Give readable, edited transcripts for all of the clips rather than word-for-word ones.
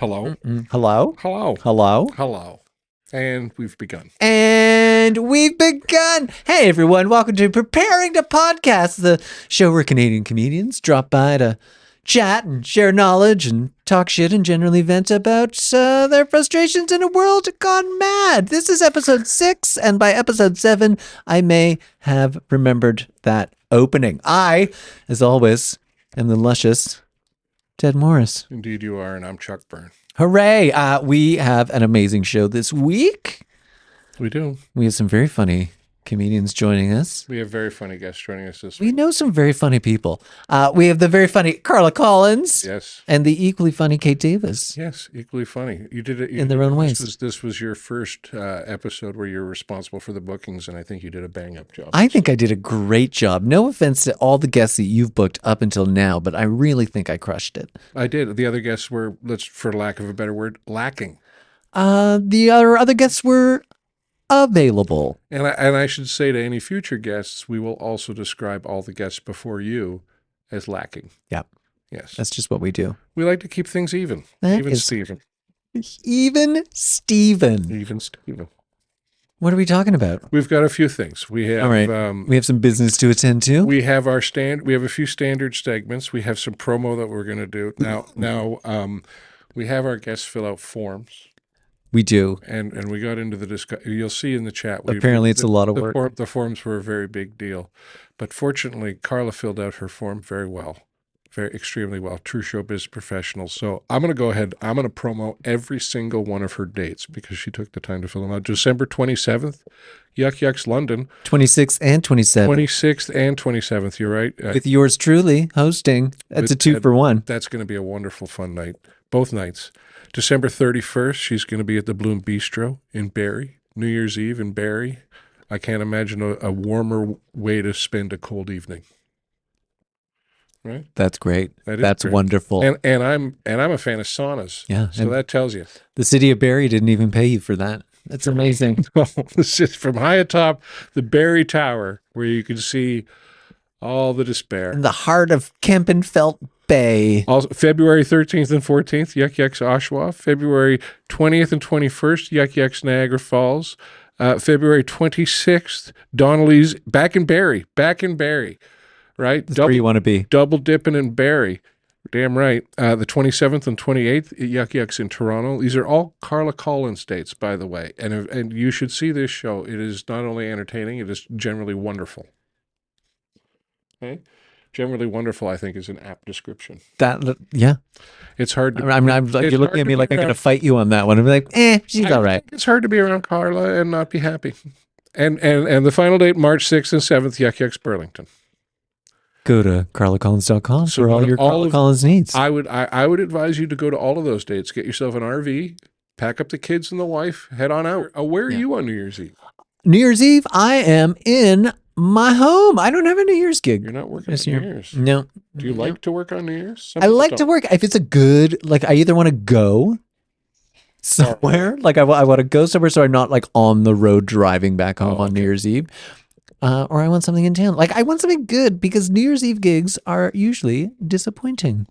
Hello? Hello? Hello? Hello? Hello. And we've begun. And we've begun. Hey, everyone. Welcome to Preparing to Podcast, the show where Canadian comedians drop by to chat and share knowledge and talk shit and generally vent about their frustrations in a world gone mad. This is episode 6, and by episode 7, I may have remembered that opening. I, as always, am the luscious Ted Morris. Indeed you are, and I'm Chuck Byrn. Hooray! We have an amazing show this week. We do. We have some very funny comedians joining us. We have very funny guests joining us this We week. know some very funny people. We have the very funny Carla Collins. Yes. And the equally funny Kate Davis. Yes, equally funny. You did it In their own ways. This was your first episode where you're responsible for the bookings, and I think you did a bang-up job. I think I did a great job. No offense to all the guests that you've booked up until now, but I really think I crushed it. I did. The other guests were, for lack of a better word, lacking. The other guests were available. And I should say to any future guests, we will also describe all the guests before you as lacking. Yep. Yes. That's just what we do. We like to keep things even. That Even is- Steven. Even Steven. Even Steven. What are we talking about? We've got a few things. We have All right. We have some business to attend to. we have our we have a few standard segments. We have some promo that we're going to do. Now we have our guests fill out forms. We do. And we got into the discussion. You'll see in the chat. Apparently it's a lot of work. The forms were a very big deal. But fortunately, Carla filled out her form very well. Extremely well. True showbiz professional. So I'm going to go ahead. I'm going to promo every single one of her dates because she took the time to fill them out. December 27th, Yuck Yucks London. 26th and 27th. 26th and 27th. You're right. With yours truly hosting. That's a 2-for-1. That's going to be a wonderful, fun night. Both nights. December 31st, she's going to be at the Bloom Bistro in Barrie. New Year's Eve in Barrie. I can't imagine a warmer way to spend a cold evening. Right? That's great. That's great. Wonderful. And I'm a fan of saunas. Yeah. So that tells you. The city of Barrie didn't even pay you for that. That's amazing. This is from high atop the Barrie Tower, where you can see all the despair. In the heart of Kempenfelt Bay. Also, February 13th and 14th, Yuck Yucks Oshawa. February 20th and 21st, Yuck Yucks Niagara Falls. February 26th, Donnelly's back in Barrie. Right? That's where you want to be. Double dipping in Barrie. Damn right. The 27th and 28th, Yuck Yucks in Toronto. These are all Carla Collins dates, by the way. And you should see this show. It is not only entertaining, it is generally wonderful. Okay? Generally wonderful, I think, is an apt description. Yeah. It's hard to... I'm like, you're looking at me like I'm going to fight you on that one. I'm like, she's all right. It's hard to be around Carla and not be happy. And the final date, March 6th and 7th, Yuck Yucks Burlington. Go to carlacollins.com So for all your Carla Collins needs. I would advise you to go to all of those dates. Get yourself an RV, pack up the kids and the wife, head on out. Where are you on New Year's Eve? New Year's Eve, I am in my home. I don't have a New Year's gig. You're not working this on year. New Year's. No. Do you like to work on New Year's? I like to work. If it's a good, like I either want to go somewhere, like I want to go somewhere so I'm not like on the road driving back home on New Year's Eve. Or I want something in town. Like I want something good because New Year's Eve gigs are usually disappointing.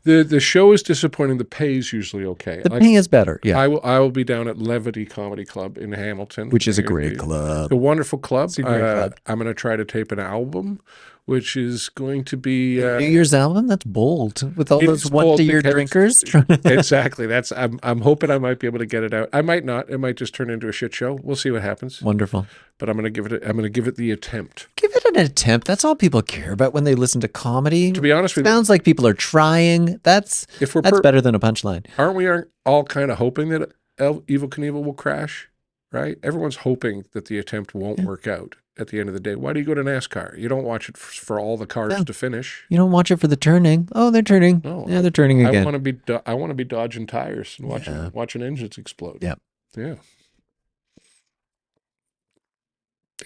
The show is disappointing. The pay is usually okay. The pay is better. Yeah. I will be down at Levity Comedy Club in Hamilton, which is a great club. A wonderful club. It's a great club. I'm going to try to tape an album, which is going to be New Year's album. That's bold with all those once-a-year drinkers. Exactly. I'm hoping I might be able to get it out. I might not. It might just turn into a shit show. We'll see what happens. Wonderful. But I'm going to give it the attempt. Give it an attempt. That's all people care about when they listen to comedy. To be honest with you, sounds like people are trying. That's better than a punchline. Aren't we all kind of hoping that Evel Knievel will crash? Right? Everyone's hoping that the attempt won't work out at the end of the day. Why do you go to NASCAR? You don't watch it for all the cars to finish. You don't watch it for the turning. Oh, they're turning. No, yeah, they're turning again. I want to be dodging tires and watching engines explode. Yeah. Yeah.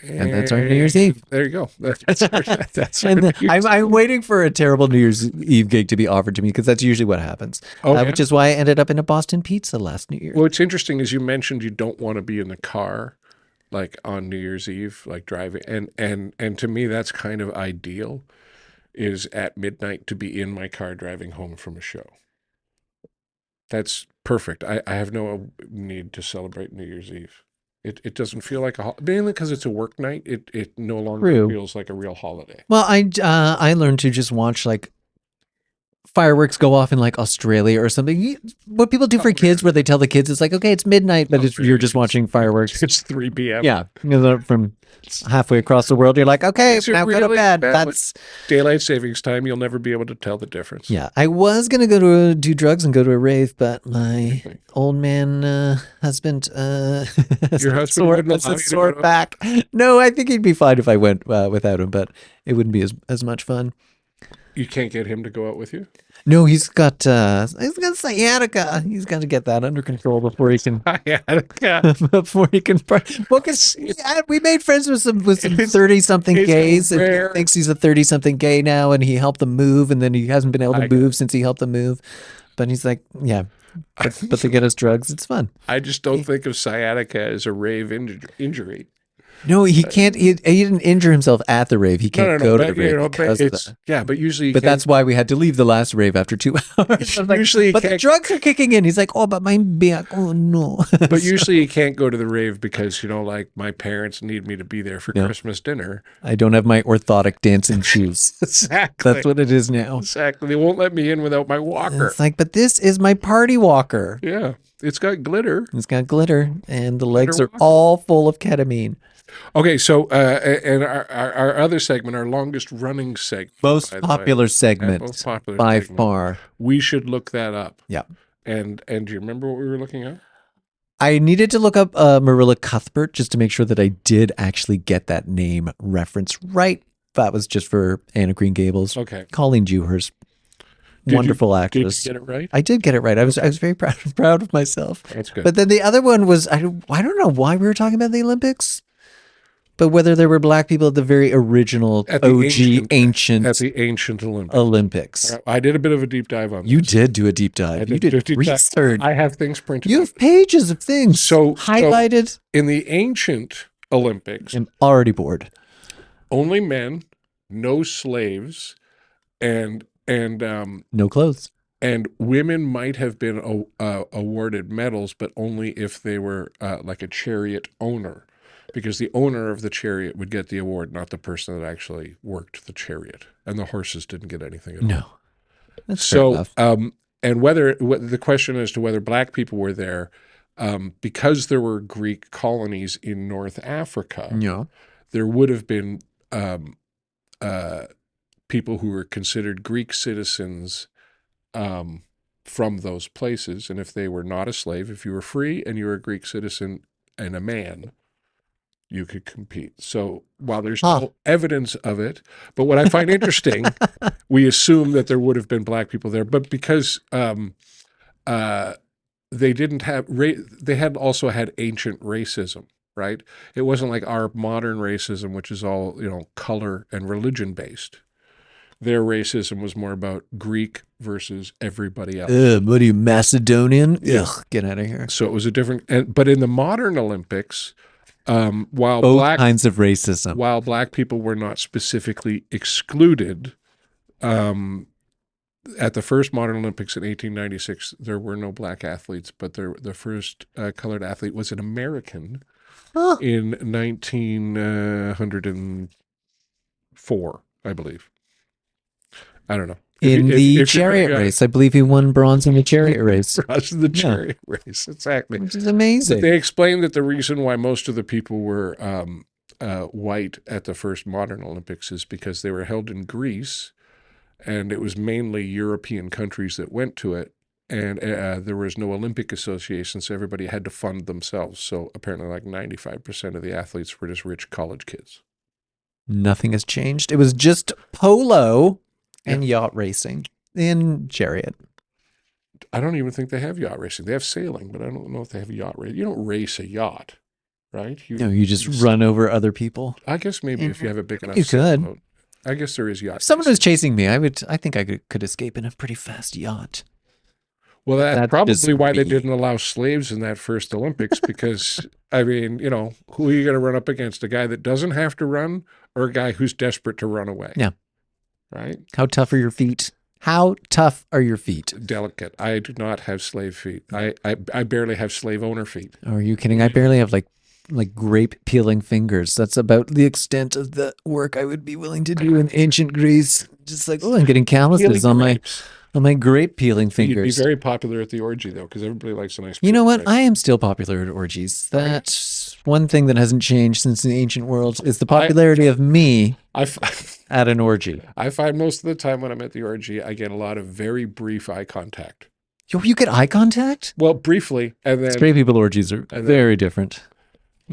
And that's our New Year's Eve. There you go. That's I'm waiting for a terrible New Year's Eve gig to be offered to me because that's usually what happens. Which is why I ended up in a Boston Pizza last New Year's. Well, what's interesting is you mentioned you don't want to be in the car like on New Year's Eve, like driving. And to me, that's kind of ideal, is at midnight to be in my car driving home from a show. That's perfect. I have no need to celebrate New Year's Eve. It doesn't feel like mainly because it's a work night. It no longer True. feels like a real holiday. Well, I learned to just watch like fireworks go off in like Australia or something. What people do for kids, where they tell the kids it's like, okay, it's midnight, but you're just watching fireworks. It's 3 p.m. Yeah, from halfway across the world, you're like, okay, Is it now go to really bed. bad? That's Daylight savings time. You'll never be able to tell the difference. yeah. I was gonna do drugs and go to a rave, but my old man husband has Your a husband sore, wouldn't has allow a you to sore go to- back. No, I think he'd be fine if I went without him, but it wouldn't be as much fun. You can't get him to go out with you? No, he's got sciatica. He's got to get that under control before he can before he can. Well, because we made friends with some 30-something it's gays, and he rare. thinks he's a 30-something gay now, and he helped them move, and then he hasn't been able to move since he helped them move. But he's like, yeah, but to get us drugs, it's fun. I just don't think of sciatica as a rave injury. No, he can't. He didn't injure himself at the rave. He can't go to the rave because of that. Yeah, but usually, But that's why we had to leave the last rave after 2 hours. I was like, Usually but the drugs are kicking in. He's like, oh, but my back. Oh no. But usually you can't go to the rave because like my parents need me to be there for Christmas dinner. I don't have my orthotic dancing shoes. Exactly. That's what it is now. Exactly. They won't let me in without my walker. It's like, but this is my party walker. Yeah, it's got glitter. It's got glitter, and the legs are walker. all full of ketamine. Okay, so and our other segment, our longest running segment, Most by the popular way, segment most popular by segment. far. We should look that up. Yeah. And do you remember what we were looking at? I needed to look up Marilla Cuthbert just to make sure that I did actually get that name reference right. That was just for Anna Green Gables. Okay. Colleen Dewhurst. Wonderful actress. Did you get it right? I did get it right. I was very proud of myself. That's good. But then the other one was I don't know why we were talking about the Olympics, but whether there were black people at the very original At the OG ancient at the ancient Olympics. Olympics. I did a bit of a deep dive on You this. did do a deep dive. You did research. I have things printed. You have pages of things highlighted. In the ancient Olympics, I'm already bored. only men, no slaves, and No clothes. and women might have been awarded medals, but only if they were like a chariot owner, because the owner of the chariot would get the award, not the person that actually worked the chariot, and the horses didn't get anything at all. No. That's So, and the question as to whether black people were there, because there were Greek colonies in North Africa, yeah. there would have been people who were considered Greek citizens from those places. And if they were not a slave, if you were free and you were a Greek citizen and a man, you could compete. So while there's no evidence of it, but what I find interesting, we assume that there would have been black people there, but because they didn't have, they had also had ancient racism, right? It wasn't like our modern racism, which is all, color and religion based. Their racism was more about Greek versus everybody else. What are you, Macedonian? Ugh, get out of here. So it was a different, but in the modern Olympics, while Both kinds of racism. While black people were not specifically excluded, at the first modern Olympics in 1896, there were no black athletes, but the first colored athlete was an American in 1904, I believe. I don't know. In the chariot race. I believe he won bronze in the chariot race. Bronze in the chariot race, exactly. Which is amazing. They explained that the reason why most of the people were white at the first modern Olympics is because they were held in Greece, and it was mainly European countries that went to it, and there was no Olympic association, so everybody had to fund themselves. So apparently like 95% of the athletes were just rich college kids. Nothing has changed. It was just polo and yacht racing in chariot. I don't even think they have yacht racing. They have sailing, but I don't know if they have yacht racing. You don't race a yacht, right? You just run over other people. I guess maybe if you have a big enough You could. boat. I guess there is yacht. If someone was chasing me, I think I could escape in a pretty fast yacht. Well, that's just probably why they me. didn't allow slaves in that first Olympics, because, I mean, who are you going to run up against? A guy that doesn't have to run or a guy who's desperate to run away? Yeah. Right? How tough are your feet? How tough are your feet? Delicate. I do not have slave feet. I barely have slave owner feet. Oh, are you kidding? I barely have like grape peeling fingers. That's about the extent of the work I would be willing to do in ancient Greece. Just like, oh, I'm getting calluses Peeling on grapes. my grape peeling You'd be fingers. very popular at the orgy, though, because everybody likes a nice You know peeled what? grape. I am still popular at orgies. That's one thing that hasn't changed since the ancient world is the popularity of me I f- at an orgy. I find most of the time when I'm at the orgy, I get a lot of very brief eye contact. Yo, you get eye contact? Well, briefly, and then, Straight people orgies are very different.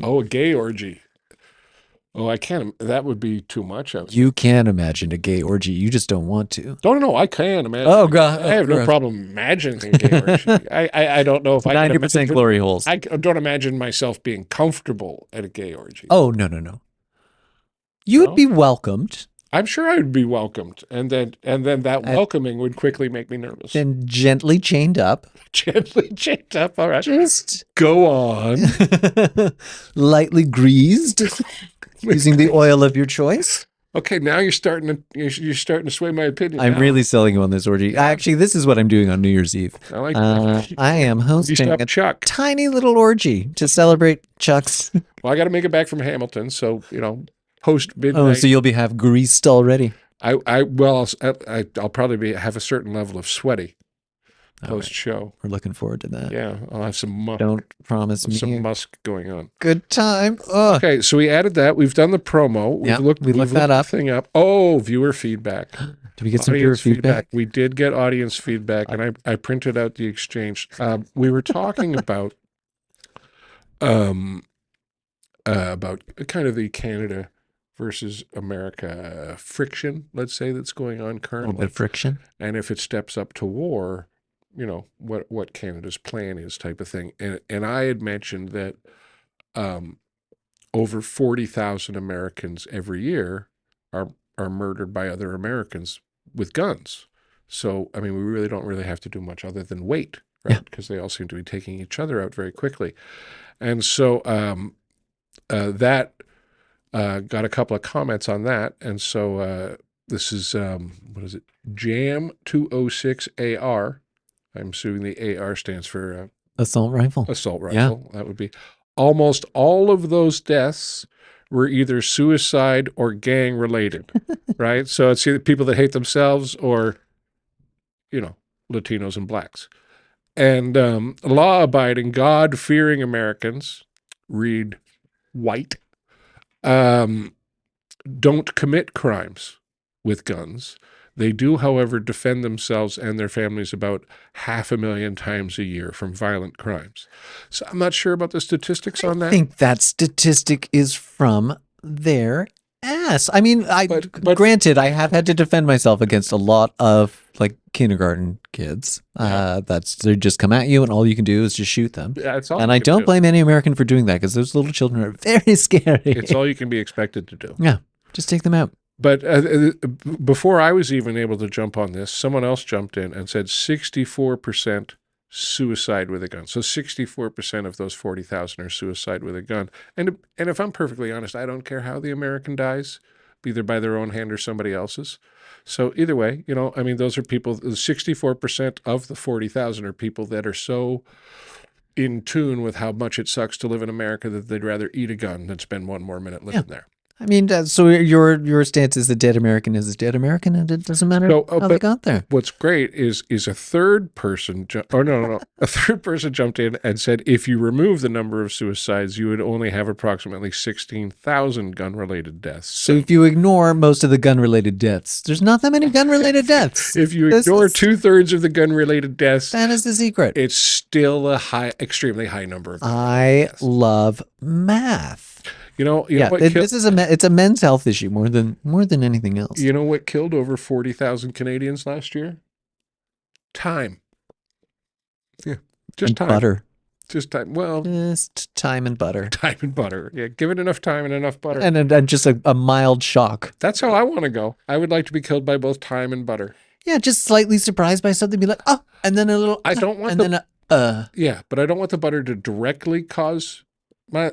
oh, a gay orgy. Oh, I can't. That would be too much. You can imagine a gay orgy. You just don't want to. No, I can imagine. Oh, God. I have no problem imagining a gay orgy. I don't know if I can 90% glory holes. I don't imagine myself being comfortable at a gay orgy. Oh, no. You would be welcomed. I'm sure I would be welcomed, and then that welcoming would quickly make me nervous. Then gently chained up. Gently chained up. All right, Just go on. lightly greased using the oil of your choice. Okay, now you're starting to sway my opinion. I'm now. really selling you on this orgy. Actually, this is what I'm doing on New Year's Eve. I like that. I am You hosting stop a Chuck. tiny little orgy to celebrate Chuck's. Well, I got to make it back from Hamilton, so post midnight. Oh, so you'll be half greased already. I'll probably have a certain level of sweaty post show. We're looking forward to that. Yeah, I'll have some musk. Don't promise me Some musk going on. good time. Oh, Okay, so we added that. We've done the promo. We've Yeah, looked we looked that the up. thing up. Oh, viewer feedback. do we get some viewer Audience feedback? We did get audience feedback, and I printed out the exchange. We were talking about kind of the Canada versus America friction, let's say, that's going on A little currently, bit of friction. and if it steps up to war, what Canada's plan is, type of thing. And I had mentioned that over 40,000 Americans every year are murdered by other Americans with guns. So, I mean, we really don't have to do much other than wait, right? Because they all seem to be taking each other out very quickly. And so that got a couple of comments on that. And so this is, what is it? Jam 206AR. I'm assuming the AR stands for Assault rifle. assault rifle. That would be. Almost all of those deaths were either suicide or gang related, right? So it's either people that hate themselves or, Latinos and blacks. And law-abiding, God-fearing Americans, read white, don't commit crimes with guns. They do, however, defend themselves and their families about 500,000 times a year from violent crimes. So I'm not sure about the statistics on that. I think that statistic is from their ass. I mean, But- granted, I have had to defend myself against a lot of like kindergarten kids. They just come at you, and all you can do is just shoot them. Yeah, it's all And you I can don't do. blame any American for doing that because those little children are very scary. It's all you can be expected to do. Yeah, just take them out. But before I was even able to jump on this, someone else jumped in and said 64% suicide with a gun. So 64% of those 40,000 are suicide with a gun. And if I'm perfectly honest, I don't care how the American dies, either by their own hand or somebody else's. So either way, I mean, those are people, 64% of the 40,000 are people that are so in tune with how much it sucks to live in America that they'd rather eat a gun than spend one more minute living there. I mean, so your stance is a dead American is a dead American, and it doesn't matter how they got there. What's great is a third person, a third person jumped in and said, if you remove the number of suicides, you would only have approximately 16,000 gun-related deaths. So if you ignore most of the gun-related deaths, there's not that many gun-related deaths. If you ignore 2/3 of the gun-related deaths, That is the secret. it's still a extremely high number of I love math. You know Yeah, what this is it's a men's health issue more than anything else. You know what killed over 40,000 Canadians last year? Time. Yeah, just And time. butter. Just time. Well, Just time and butter. time and butter. Yeah, give it enough time and enough butter. And just a mild shock. That's how I want to go. I would like to be killed by both time and butter. Yeah, just slightly surprised by something, be like, oh, and then a little. I don't want and the- then Yeah, but I don't want the butter to directly cause my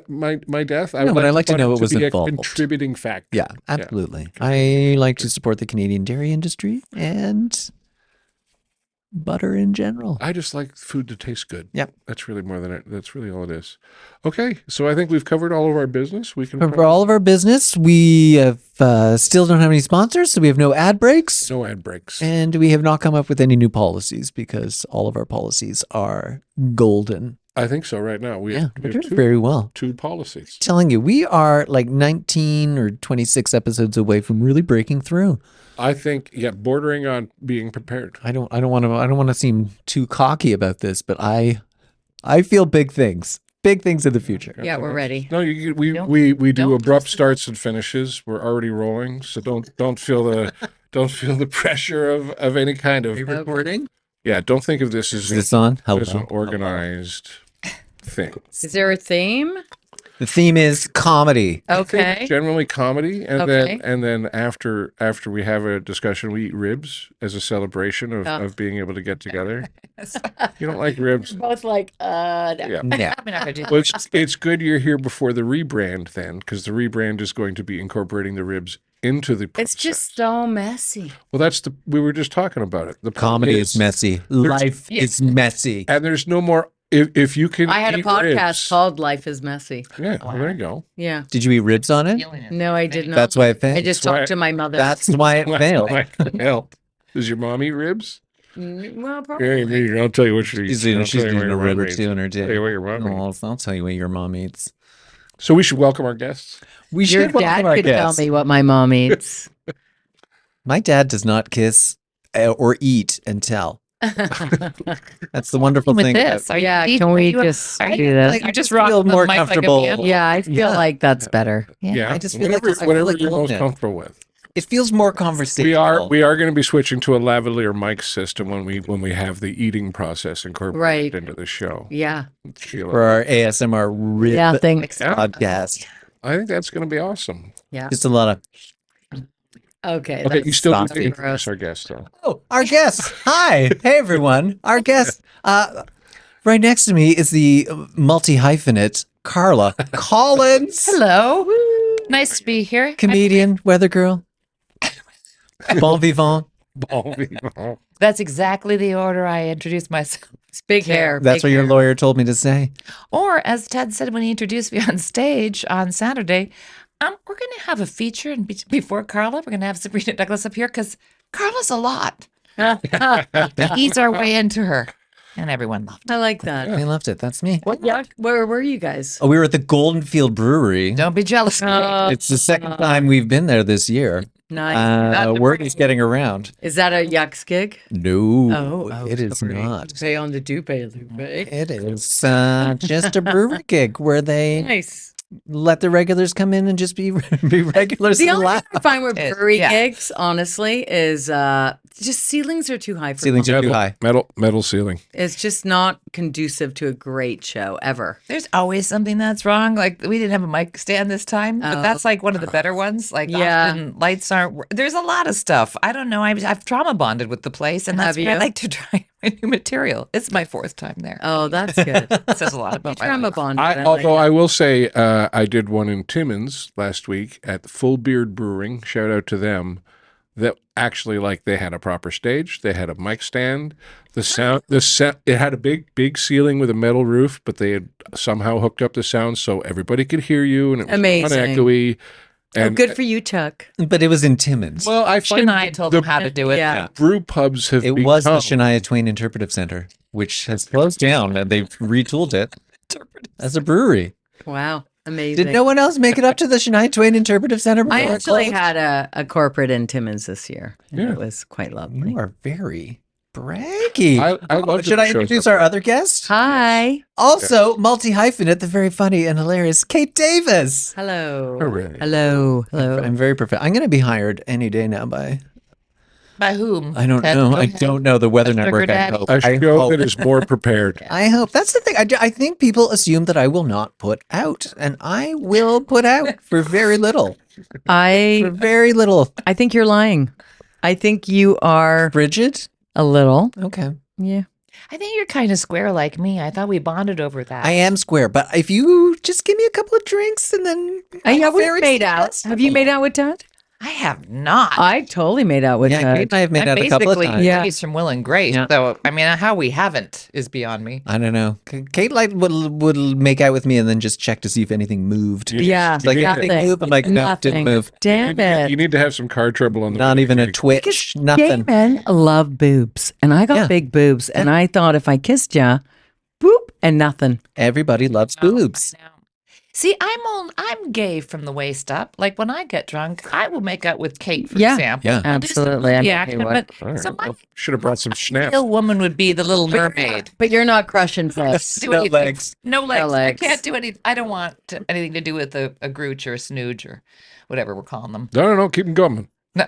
death. No, but I like to know butter it was be involved. a contributing factor. Yeah, absolutely. I like to support the Canadian dairy industry, and butter in general. I just like food to taste good. Yep. That's really more than it. That's really all it is. Okay, so I think we've covered all of our business. We can For all of our business, we have still don't have any sponsors, so we have no ad breaks. no ad breaks. And we have not come up with any new policies because all of our policies are golden. I think so. Right now, we Yeah, have, we're we have doing very well. two policies. Telling you, we are like 19 or 26 episodes away from really breaking through. I think, bordering on being prepared. I don't want to seem too cocky about this, but I feel big things in the future. Yeah, we're ready. No, we do abrupt starts and finishes. We're already rolling, so don't feel the pressure of any kind of Recording? Yeah, don't think of this Is this on? as an Hello. organized thing. Is there a theme? The theme is comedy. I think Okay. generally comedy, and Okay. then after we have a discussion, we eat ribs as a celebration Oh. of being able to get together. You don't like ribs? Both like, no. Yeah. Yeah. I'm not gonna do Well, it's good you're here before the rebrand then, because the rebrand is going to be incorporating the ribs into the process. It's just so messy. Well, we were just talking about it. The Comedy is messy. Life is messy. and there's no more. If you can, I had a eat podcast ribs- called Life is Messy. Yeah, well, there you go. Yeah. Did you eat ribs on it? No, I did not. That's why it failed. I just That's why- talked to my mother. That's why it failed. Help. Does your mom eat ribs? Well, Yeah, I'll tell you what she eats. She's eating, I'll she's tell you what eating a your rib mom or eats. two in her Tell you day. what your mom eats. I'll tell you what your mom eats. So we should welcome our guests. We your should welcome dad our could tell guests. me what my mom eats. My dad does not kiss or eat and tell. That's the wonderful with thing. this. Are Yeah, you, can we you- just are do you, this? Like, you just I rock feel the more mic like a comfortable. man? Yeah, I feel Yeah. like that's better. Yeah. I just feel like whatever, I whatever feel you're most like comfortable with. it feels more conversational. We are going to be switching to a lavalier mic system when we have the eating process incorporated Right. into the show. Yeah. Feel for it. our ASMR rib Yeah, thanks. podcast. I think that's going to be awesome. Yeah. Just a lot of Okay. Okay, that's you still saucy. need to introduce our guest though. our guest. Hi, hey everyone. Our guest. Right next to me is the multi-hyphenate Carla Collins, Hello. Nice to be here. comedian, weather girl, bon vivant. Bon vivant. That's exactly the order I introduced myself. It's big hair. That's big what your hair. lawyer told me to say. Or as Ted said when he introduced me on stage on Saturday, we're going to have a feature, and before Carla, we're going to have Sabrina Douglas up here because Carla's a lot. Ease our way into her, and everyone loved I like that. I loved it. That's me. What yuck? Where were you guys? Oh, we were at the Golden Field Brewery. it. Don't be jealous. It's the second time we've been there this year. Nice. Word is getting around. Is that a yucks gig? No, Oh, it is sorry. not. Say on the dupe, Lupe. It is just a brewery gig where they Nice. let the regulars come in and just be regulars The and only laugh. thing I find with It- brewery yeah. gigs, honestly, is just ceilings are too high for Ceilings are too high. Metal ceiling. It's just not conducive to a great show ever. There's always something that's wrong. Like we didn't have a mic stand this time, but Oh. that's like one of the better ones. Like Yeah. often lights aren't. There's a lot of stuff. I don't know. I've trauma bonded with the place, and that's Have why I you? like to try new material. It's my fourth time there. Oh, that's good. It says a lot about my Trauma life. bond. Although I will say, I did one in Timmins last week at the Full Beard Brewing. Shout out to them. That actually, like, they had a proper stage. They had a mic stand. The sound, it had a big ceiling with a metal roof, but they had somehow hooked up the sound so everybody could hear you, and it was Amazing. non-echoey. Oh, And good for you, Chuck. But it was in Timmins. well, I find Shania told them how to do it. Yeah. brew pubs have It become, was the Shania Twain Interpretive Center, which has closed down and they've retooled it as a brewery. Wow. Amazing. Did no one else make it up to the Shania Twain Interpretive Center? I before it actually closed? had a corporate in Timmins this year. And Yeah. It was quite lovely. You are very braggy. I love Should I introduce our other guest? Hi. Also, multi-hyphenate, the very funny and hilarious Kate Davis. Hello. Hooray. Hello. Hello. I'm very perfect. I'm going to be hired any day now by, By whom? I don't Ted, know. go I ahead. don't know. The Weather Sugar Network, I daddy. hope. A I show hope. that is more prepared. I hope. That's the thing. I think people assume that I will not put out, and I will put out for very little. For I very little. I think you're lying. I think you are Bridget? a little. Okay. Yeah. I think you're kind of square like me. I thought we bonded over that. I am square, but if you just give me a couple of drinks and then Yeah, we've very made out. successful. Have you made out with Dad? I have not. I totally made out with Yeah, Ted. Kate and I have made I'm out a couple of basically times. Yeah. Grace from Will and Grace. Yeah. So I mean, how we haven't is beyond me. I don't know. Kate would make out with me and then just check to see if anything moved. Yeah, It's like, anything nothing. move? I'm like, no, didn't move. Damn it. You need to have some car trouble on the Not way. even a Because twitch, gay nothing. men love boobs, and I got Yeah. big boobs, and I thought if I kissed ya, boop, and nothing. Everybody loves boobs. I know. See, I'm gay from the waist up. Like when I get drunk, I will make out with Kate, for Yeah. example. Yeah. I'll do some Absolutely. I mean, reaction, hey, what- but so my Should have brought some schnapps. ideal woman would be the Little Mermaid. But you're not crushing puss. Do No anything. legs. No legs. legs. I can't do any. I don't want anything to do with a grooch or a snooge or whatever we're calling them. No, keep them coming. No.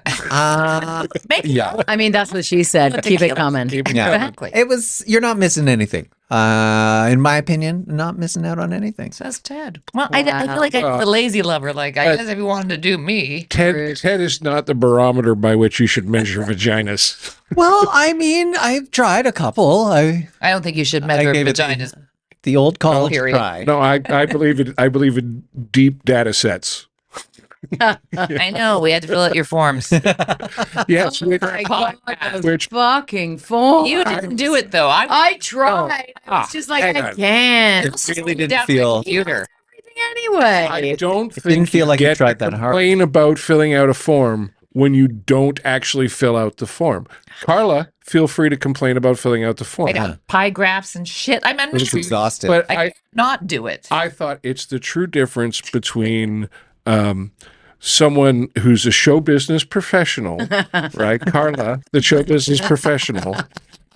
Maybe Yeah. I mean, that's what she said. Keep it Ridiculous. coming. Keep 'em Yeah. coming. exactly. You're not missing anything. In my opinion, not missing out on anything. Says Ted. Well, I feel like I'm the lazy lover. Like I guess if you wanted to do me, Ted is not the barometer by which you should measure vaginas. Well, I mean, I've tried a couple. I I don't think you should measure gave it vaginas. the old college period. try. No, I believe it. I believe in deep data sets. I know we had to fill out your forms. Yes, Oh my God, which fucking phone. You didn't do it though. I tried. It's just like hang I on. can't. It really Down didn't my feel. computer. Anyway. I don't think didn't feel like you get tried to that hard. complain about filling out a form when you don't actually fill out the form. Carla, feel free to complain about filling out the form. I know pie graphs and shit. I'm It was not exhausted. But I not do it. I thought it's the true difference between someone who's a show business professional, right? Carla, the show business professional,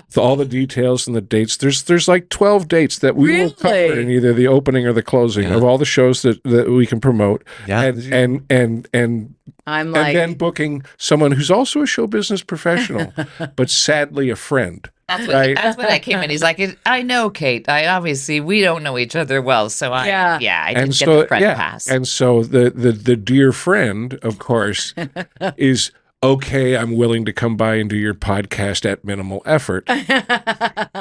with all the details and the dates. There's like 12 dates that we will cover Really? in either the opening or the closing of all the shows that we can promote. Yeah. And I'm like, and then booking someone who's also a show business professional, but sadly a friend. Right. That's when I came in. He's like, I know, Kate. We don't know each other well, so I Yeah. I And didn't get so the friend yeah, pass. and so the dear friend, of course, is okay. I'm willing to come by and do your podcast at minimal effort,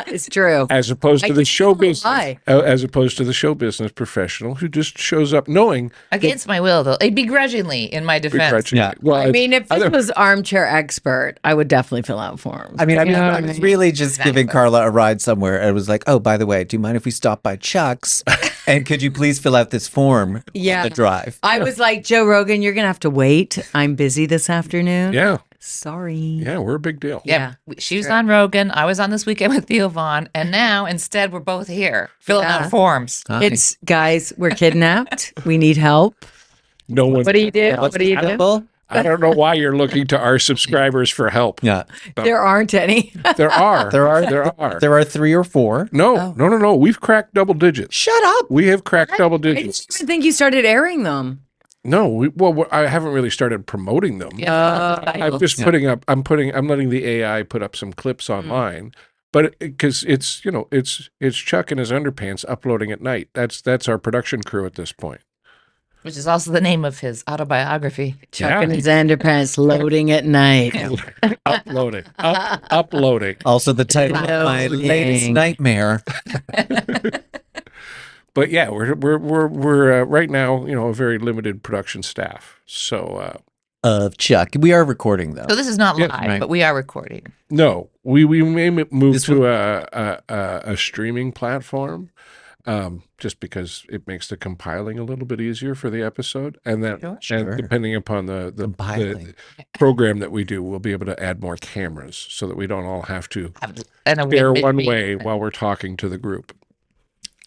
it's true. as opposed to I the can't show even business, lie. as opposed to the show business professional who just shows up knowing Against my will, though, begrudgingly, in my defense. begrudgingly. Yeah. Well, I mean, if this other- was armchair expert, I would definitely fill out forms. I mean, You know what I was really just giving Carla a ride somewhere. I was like, oh, by the way, do you mind if we stop by Chuck's? And could you please fill out this form Yeah. on the drive? I was like, Joe Rogan, you're going to have to wait. I'm busy this afternoon. yeah, Sorry. yeah, we're a big deal. Yeah. She was on Rogan. I was on This Weekend with Theo Vaughn. And now, instead, we're both here filling Yeah. out forms. It's, guys, we're kidnapped. We need help. No one. What do you do? What do you do? Applicable? I don't know why you're looking to our subscribers for help. Yeah. There aren't any. There are. There are. There are. There are 3 or 4. No. We've cracked double digits. Shut up. We have cracked double I digits. didn't even think you started airing them. No, I haven't really started promoting them. I'm just putting up. I'm letting the AI put up some clips online, but because it's it's Chuck in his underpants uploading at night. That's our production crew at this point. Which is also the name of his autobiography. Chuck and his underpants loading at night. Uploading, uploading. Also, the title of my Loading. latest nightmare. But yeah, we're right now a very limited production staff. So Of Chuck. We are recording, though. So this is not Yeah, live, right. but we are recording. no, we may move This to a streaming platform. Just because it makes the compiling a little bit easier for the episode, and then Sure. and depending upon the Compiling. program that we do, we'll be able to add more cameras so that we don't all have to And a stare win- one win- way while we're talking to the group,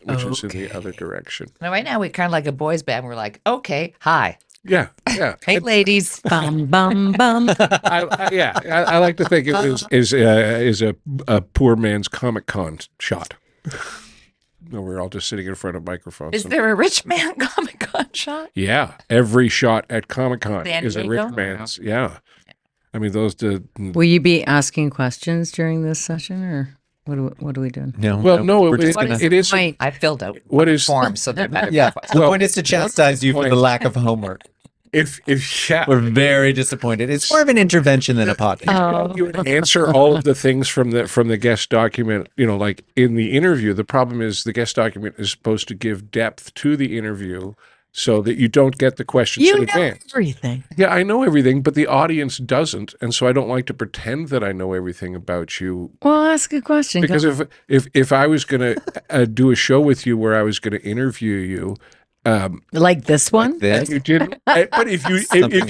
which is in the Okay. other direction. Now, right now, we're kind of like a boys' band. We're like, okay, hi. Yeah, yeah. Hey, ladies. Bum, bum, bum. I like to think it is a poor man's Comic-Con shot. No, we're all just sitting in front of microphones. Is there a rich man Comic-Con shot? Yeah, every shot at Comic-Con San is a Diego? rich man's. Yeah, I mean those. Will you be asking questions during this session, or what are we doing? No. Well, no, we're it, just it, gonna. it is. Point. I filled out What is forms, so they're better. Yeah. The Well, point is to chastise you for the lack of homework. if yeah, We're very disappointed. It's more of an intervention than a podcast. you would answer all of the things from the guest document, like in the interview. The problem is the guest document is supposed to give depth to the interview so that you don't get the questions You in know advance. everything. Yeah, I know everything, but the audience doesn't, and so I don't like to pretend that I know everything about you. Well, ask a question. Because if I was going to do a show with you where I was going to interview you, Like this one? and you didn't, but if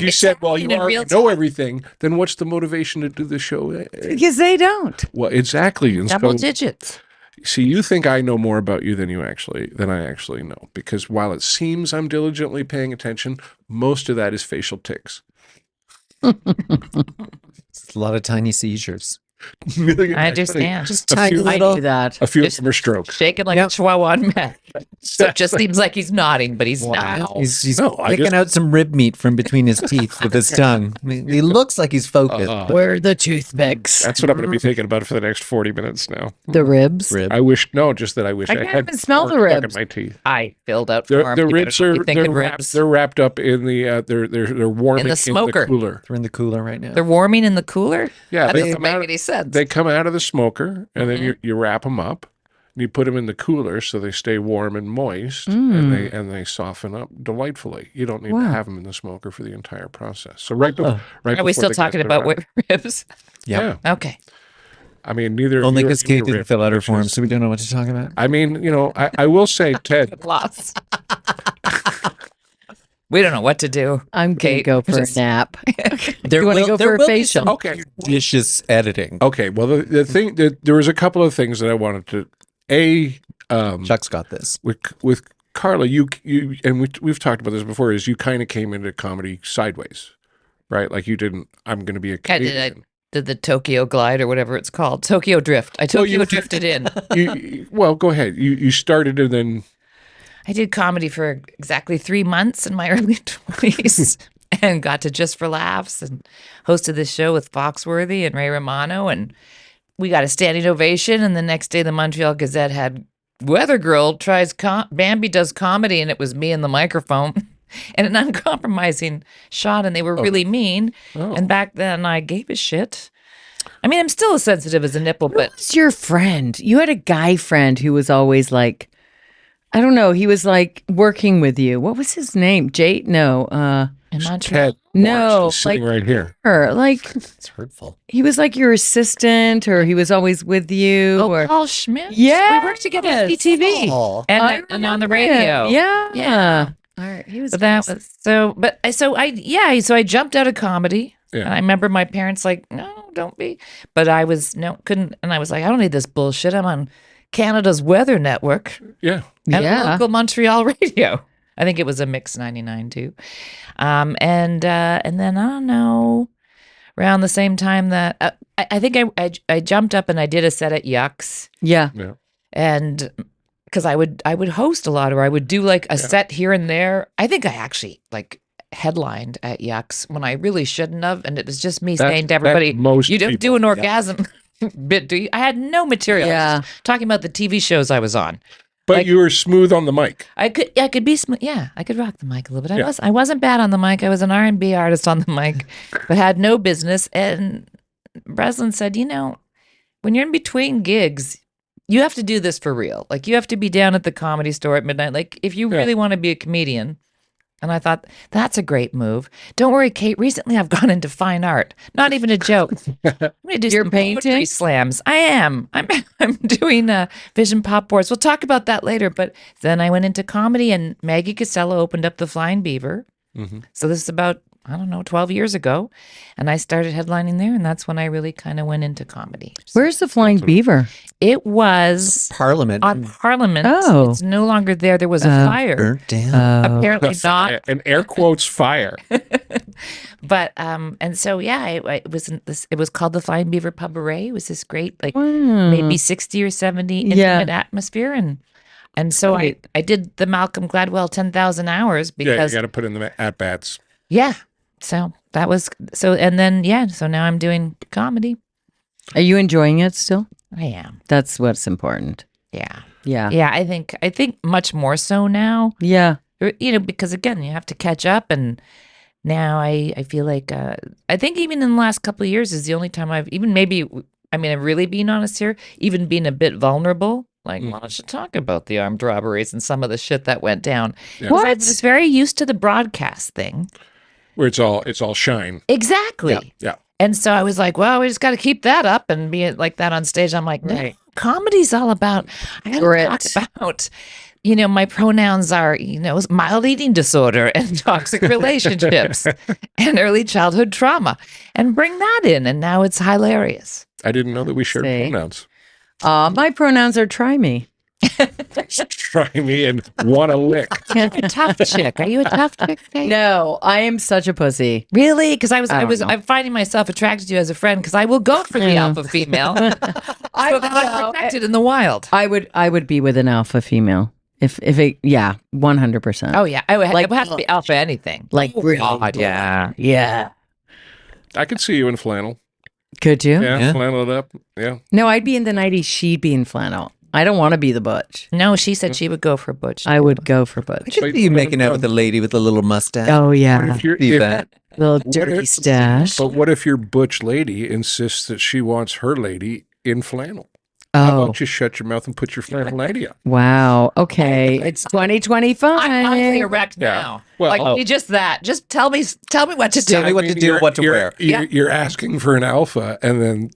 you said, well, you In already real know everything, then what's the motivation to do the show? Because they don't. Well, exactly. And Double so, digits. see, you think I know more about you than I actually know, because while it seems I'm diligently paying attention, most of that is facial tics. It's a lot of tiny seizures. I understand. Just A tiny few- I little. do that. A few of Just them are strokes. shaking like a chihuahua on meth. So it just seems like he's nodding, but he's not. He's No, I picking just- out some rib meat from between his teeth with his tongue. I mean, he looks like he's focused. Where are the toothpicks? That's what I'm going to be thinking about for the next 40 minutes now. The ribs? Rib. I wish I I can't had even smell the pork stuck ribs. in my teeth. I filled out The form. ribs You are thinking ribs. they're wrapped up in the they're warming In the smoker. cooler. They're in the cooler right now. They're warming in the cooler? Yeah, That they doesn't come make out. any sense. They come out of the smoker, and then you wrap them up, and you put them in the cooler so they stay warm and moist, and they soften up delightfully. You don't need to have them in the smoker for the entire process. So right Are we before still they talking get about arrive- ribs? Yeah. Okay. I mean, neither Only you or because me Kate are didn't ribs, fill out her which form, is- so we don't know what to talk about. I mean, I will say, Ted. Lost. We don't know what to do. I'm going to Okay, go for just- a nap. There You want to go for a will be facial? some Okay, judicious editing. okay. Well, the thing that there was a couple of things that I wanted to Chuck's got this. with Carla, you and we've talked about this before. Is you kind of came into comedy sideways, right? Like you didn't. I'm going to be a I comedian. did the Tokyo glide or whatever it's called. Tokyo drift. I Well, you- Tokyo drifted in. Well, go ahead. You started and then I did comedy for exactly 3 months in my early 20s and got to Just for Laughs and hosted this show with Foxworthy and Ray Romano. And we got a standing ovation. And the next day, the Montreal Gazette had Weather Girl tries Bambi does comedy. And it was me and the microphone and an uncompromising shot. And they were really mean. Oh. And back then, I gave a shit. I mean, I'm still as sensitive as a nipple, but Who's your friend? You had a guy friend who was always like, I don't know. He was like working with you. What was his name? Jay? No. in Montreal. Ted. No, Lawrence is sitting right here. Like It's hurtful. he was like your assistant, or he was always with you. Oh, or Paul Schmidt? Yeah, We worked together at CTV Oh. and on the radio. Yeah. Yeah. All right. He was But that was so, but so I jumped out of comedy. Yeah. And I remember my parents like, no, don't be. But I was, couldn't. And I was like, I don't need this bullshit. I'm on Canada's Weather Network Yeah. and Yeah. local Montreal radio. I think it was a Mix 99 too. And then I don't know, around the same time that I think I jumped up and I did a set at Yucks. Yeah. Yeah. And because I would host a lot, or I would do like a set here and there. I think I actually like headlined at Yucks when I really shouldn't have, and it was just me saying to everybody, most "You don't people. do an orgasm bit, do you?" I had no material. I was Yeah. just talking about the TV shows I was on. But like- you were smooth on the mic. I could be smooth. Yeah, I could rock the mic a little bit. Yeah. I wasn't bad on the mic. I was an R&B artist on the mic, but had no business. And Breslin said, when you're in between gigs, you have to do this for real. Like you have to be down at the Comedy Store at midnight. Like if you really want to be a comedian. And I thought, that's a great move. Don't worry, Kate. Recently, I've gone into fine art. Not even a joke. I'm going to do You're some painting? poetry slams. I am. I'm doing Vision Pop boards. We'll talk about that later. But then I went into comedy, and Maggie Costello opened up the Flying Beaver. Mm-hmm. So this is about, 12 years ago. And I started headlining there, and that's when I really kind of went into comedy. Where's the Flying Beaver? It was Parliament on Parliament. Oh. It's no longer there. There was a fire. burnt down. Apparently not. An air quotes fire. But and so it was called the Flying Beaver Pub-A-Ray. It was this great Wow. maybe 60 or 70 Yeah. intimate atmosphere, and so I did the Malcolm Gladwell 10,000 hours Yeah, you because got to put in the at bats. so that was so, and then so now I'm doing comedy. Are you enjoying it still? I am. That's what's important. Yeah. Yeah. I think much more so now. Yeah. Because again, you have to catch up, and now I feel like I think even in the last couple of years is the only time I've even I've really been honest here, even being a bit vulnerable Like, why don't you talk about the armed robberies and some of the shit that went down? Yeah. 'Cause I was very used to the broadcast thing. Where it's all shine. Exactly. Yeah. And so I was like, well, we just got to keep that up and be like that on stage. I'm like, no, comedy's all about, I got to talk about, my pronouns are, mild eating disorder and toxic relationships and early childhood trauma and bring that in. And now it's hilarious. I didn't know that we shared See? pronouns. My pronouns are try me. Try me and want a lick. You're a tough chick. Are you a tough chick? Kate? No, I am such a pussy. Really? Because don't know. I'm finding myself attracted to you as a friend because I will go for the alpha female. So that I'm protected in the wild. I would be with an alpha female. If it, 100%. Oh yeah, Like- it would have to be alpha anything. Like, really? God, yeah. Yeah. I could see you in flannel. Could you? Yeah, Yeah. flannel it up. Yeah. No, I'd be in the 90s. She'd be in flannel. I don't want to be the butch. No, she said she would go for butch. I would go for I butch. could see you making out with a lady with a little mustache. Oh, But yeah. if you're, See if- that? Little what dirty if- stash. But what if your butch lady insists that she wants her lady in flannel? How Oh, about you shut your mouth and put your flannel lady on? wow. Okay. It's 2025. I'm honestly erect Yeah. now. Well- like just that. Just tell me what to do. Tell me what to do, what to wear. You're asking for an alpha, and then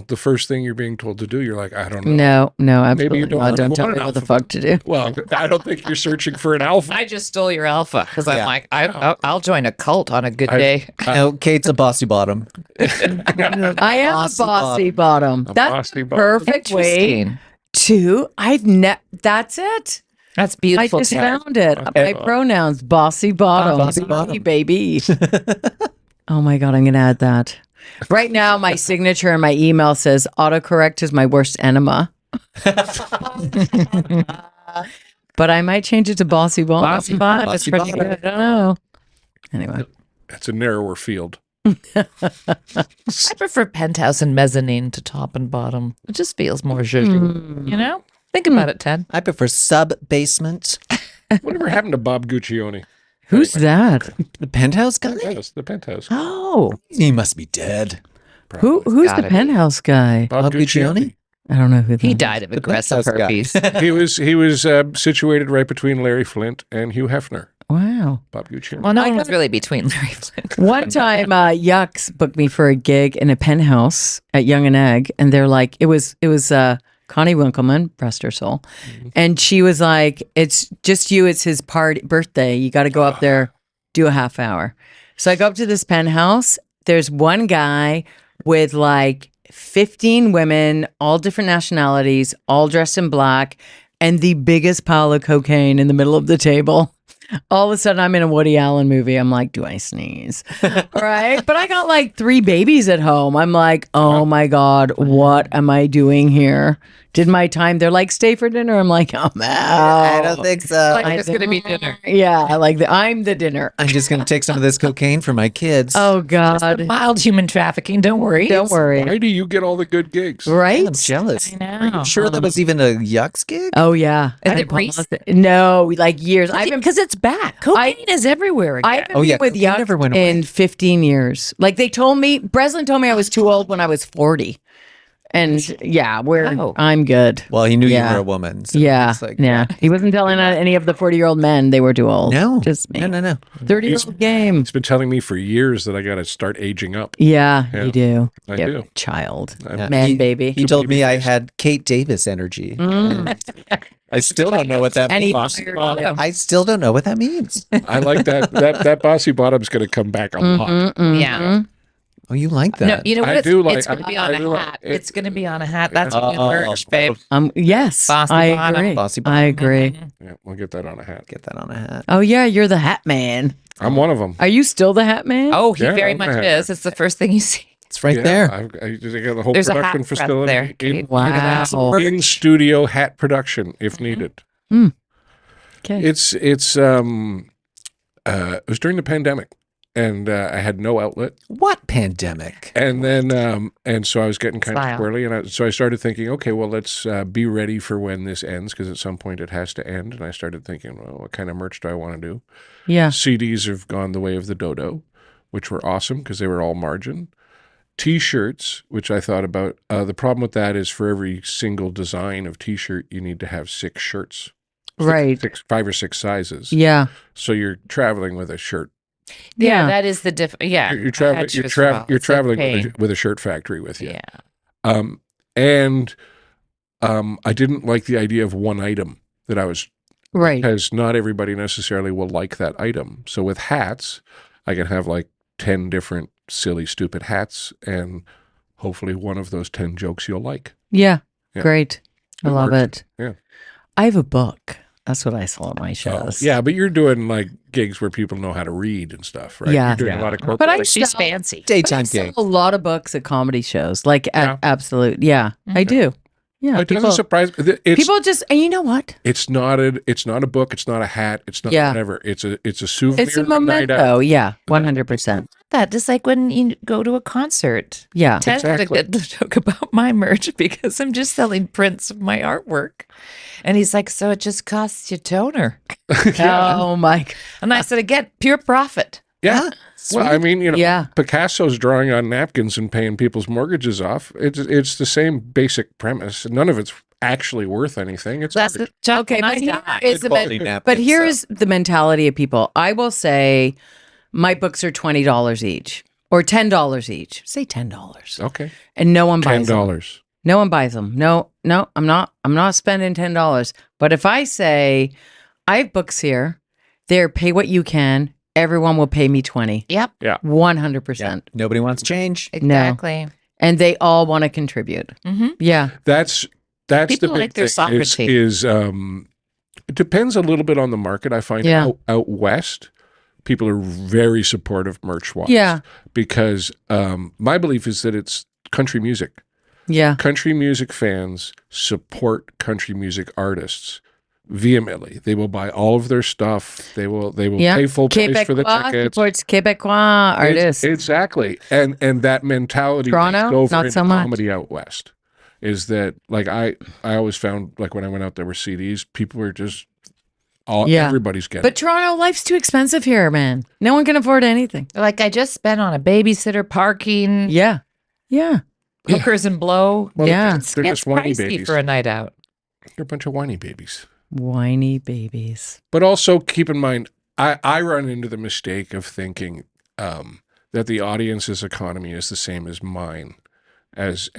the first thing you're being told to do, you're like, I don't know. No, absolutely you don't not. Don't want tell an me what the alpha. fuck to do. Well, I don't think you're searching for an alpha. I just stole your alpha because I'm Yeah. like, I'll join a cult on a good I- day. No, Kate's a bossy bottom. I am Bossy a bossy bottom. A That's bossy bottom. perfect way Interesting. to. That's it. That's I beautiful. just Tara. found it. My pronouns, bossy bottom. Bossy bottom. Baby. Oh my God, I'm going to add that. Right now, my signature and my email says autocorrect is my worst enema. But I might change it to bossy bottom. Bossy bottom is Bossy pretty bottom. good. I don't know. Anyway. It's a narrower field. I prefer penthouse and mezzanine to top and bottom. It just feels more zhuzhy. You know? Think about it, Ted. I prefer sub basement. Whatever happened to Bob Guccione? Who's that? The penthouse guy? Yes, the penthouse. Oh, He must be dead. who's Gotta the be. penthouse guy? Bob Guccione? I don't know who that He is. died of The aggressive penthouse guy. herpes. He was situated right between Larry Flint and Hugh Hefner. Wow. Bob Guccione. Well, no one was really between Larry Flint. One time, Yucks booked me for a gig in a penthouse at Young and Egg, and they're like, it was Connie Winkleman, rest her soul, and she was like, "It's just you. It's his birthday. You got to go up there, do a half hour." So I go up to this penthouse. There's one guy with like 15 women, all different nationalities, all dressed in black, and the biggest pile of cocaine in the middle of the table. All of a sudden, I'm in a Woody Allen movie. I'm like, do I sneeze? Right? But I got like 3 babies at home. I'm like, oh my God, what am I doing here? Did my time? They're like, stay for dinner. I'm like, I'm out. I don't think so. Like it's going to be dinner. Yeah, I'm the dinner. I'm just going to take some of this cocaine for my kids. Oh God. Mild human trafficking. Don't worry. Don't worry. Why do you get all the good gigs? Right? I'm jealous. I know. Are you sure that was even a Yucks gig? Oh yeah. Is I it recent? paused it. No, like years. I've been Because it's back. Cocaine is everywhere again. I've been Oh, yeah, with cocaine never went Yuck away. in 15 years. Like they told me, Breslin told me I was too old when I was 40. And yeah, Oh. I'm good. Well, he knew Yeah. you were a woman. So Yeah. it's like, Yeah. He wasn't telling any of the 40-year-old men they were too old. No. Just me. No. 30-year-old game. He's been telling me for years that I got to start aging up. Yeah, Yeah. you do. I Yep. do. Child. Yeah. Man, He- baby. He told me I had Kate Davis energy. I still don't know what that And he means. fired you. I still don't know what that means. I like that. That bossy bottom's going to come back a lot. Yeah. Oh, you like No, that? you know what? I It's, do like- it's going to be I on do a like- hat. it- It's going to be on a hat. That's Oh, good merch, babe. Yes, Bossy I bottom. agree. Bossy bottom. I agree. Yeah, we'll get that on a hat. Get that on a hat. Oh yeah, you're the Hat Man. I'm one of them. Are you still the Hat Man? Oh, he Yeah, very I'm much a hat. is. It's the first thing you see. It's right there. I got the whole There's a production hat press facility there. in, Wow. in studio hat production if needed. Okay. It was during the pandemic, and I had no outlet, What pandemic? and then and so I was getting kind Smile. of squirrely, and so I started thinking, okay, well, let's be ready for when this ends, because at some point it has to end. And I started thinking, well, what kind of merch do I want to do? Yeah. CDs have gone the way of the dodo, which were awesome because they were all margin. T-shirts, which I thought about. The problem with that is for every single design of T-shirt, you need to have 6 shirts. Right. 5 or 6 sizes. Yeah. So you're traveling with a shirt. Yeah, that is the difference. Yeah, You're traveling. You're traveling with a shirt factory with you. Yeah. And I didn't like the idea of one item that I was. Right. Because not everybody necessarily will like that item. So with hats, I can have like 10 different silly, stupid hats, and hopefully one of those 10 jokes you'll like. Yeah. Yeah. Great. I love works. it. Yeah. I have a book. That's what I sell at my shows. Yeah, but you're doing like gigs where people know how to read and stuff, right? Yeah. You're doing a lot of corporate. But I She's sell- fancy. Daytime I sell gig. a lot of books at comedy shows. Like Yeah. absolute. Yeah, I do. Yeah. It doesn't surprise me. It's, people just, and you know what? it's not a book. It's not a hat. It's not Yeah. whatever. It's a souvenir. It's a night out. memento. Yeah. 100%. That just like when you go to a concert. Yeah. Ted had a Exactly. good joke about my merch because I'm just selling prints of my artwork. And he's like, so it just costs you toner. Oh my God. And I said, again, pure profit. Yeah. Well, I mean, Yeah. Picasso's drawing on napkins and paying people's mortgages off. It's the same basic premise. None of it's actually worth anything. It's That's art. the Chuck, Okay, when I but here die. is the Quality men- napkins, but so. here's the mentality of people. I will say my books are $20 each or $10 each. Say $10. Okay. And no one buys them. $10. No one buys them. No, I'm not spending $10. But if I say I have books here, they're pay what you can, everyone will pay me 20. Yep, 100%. Nobody wants change. exactly. And they all want to contribute. Mm-hmm. Yeah. That's People the big like their thing soccer is, team. it depends a little bit on the market. I find Yeah. out west, people are very supportive merch wise. Yeah. Because my belief is that it's country music. Yeah. Country music fans support country music artists vehemently. They will buy all of their stuff. They will Yeah. pay full price for the Quebecois tickets. supports Quebecois artists. Exactly. And that mentality Toronto? takes over Not in so much. comedy out west. Is that like I always found like when I went out there with CDs, people were just Yeah. everybody's getting But Toronto, life's too expensive here, man. No one can afford anything. Like I just spent on a babysitter, parking, Yeah. Yeah. hookers and blow. Well, Yeah. they're It's just whiny pricey babies. for a night out. They're a bunch of whiny babies. Whiny babies. But also keep in mind, I run into the mistake of thinking that the audience's economy is the same as mine. As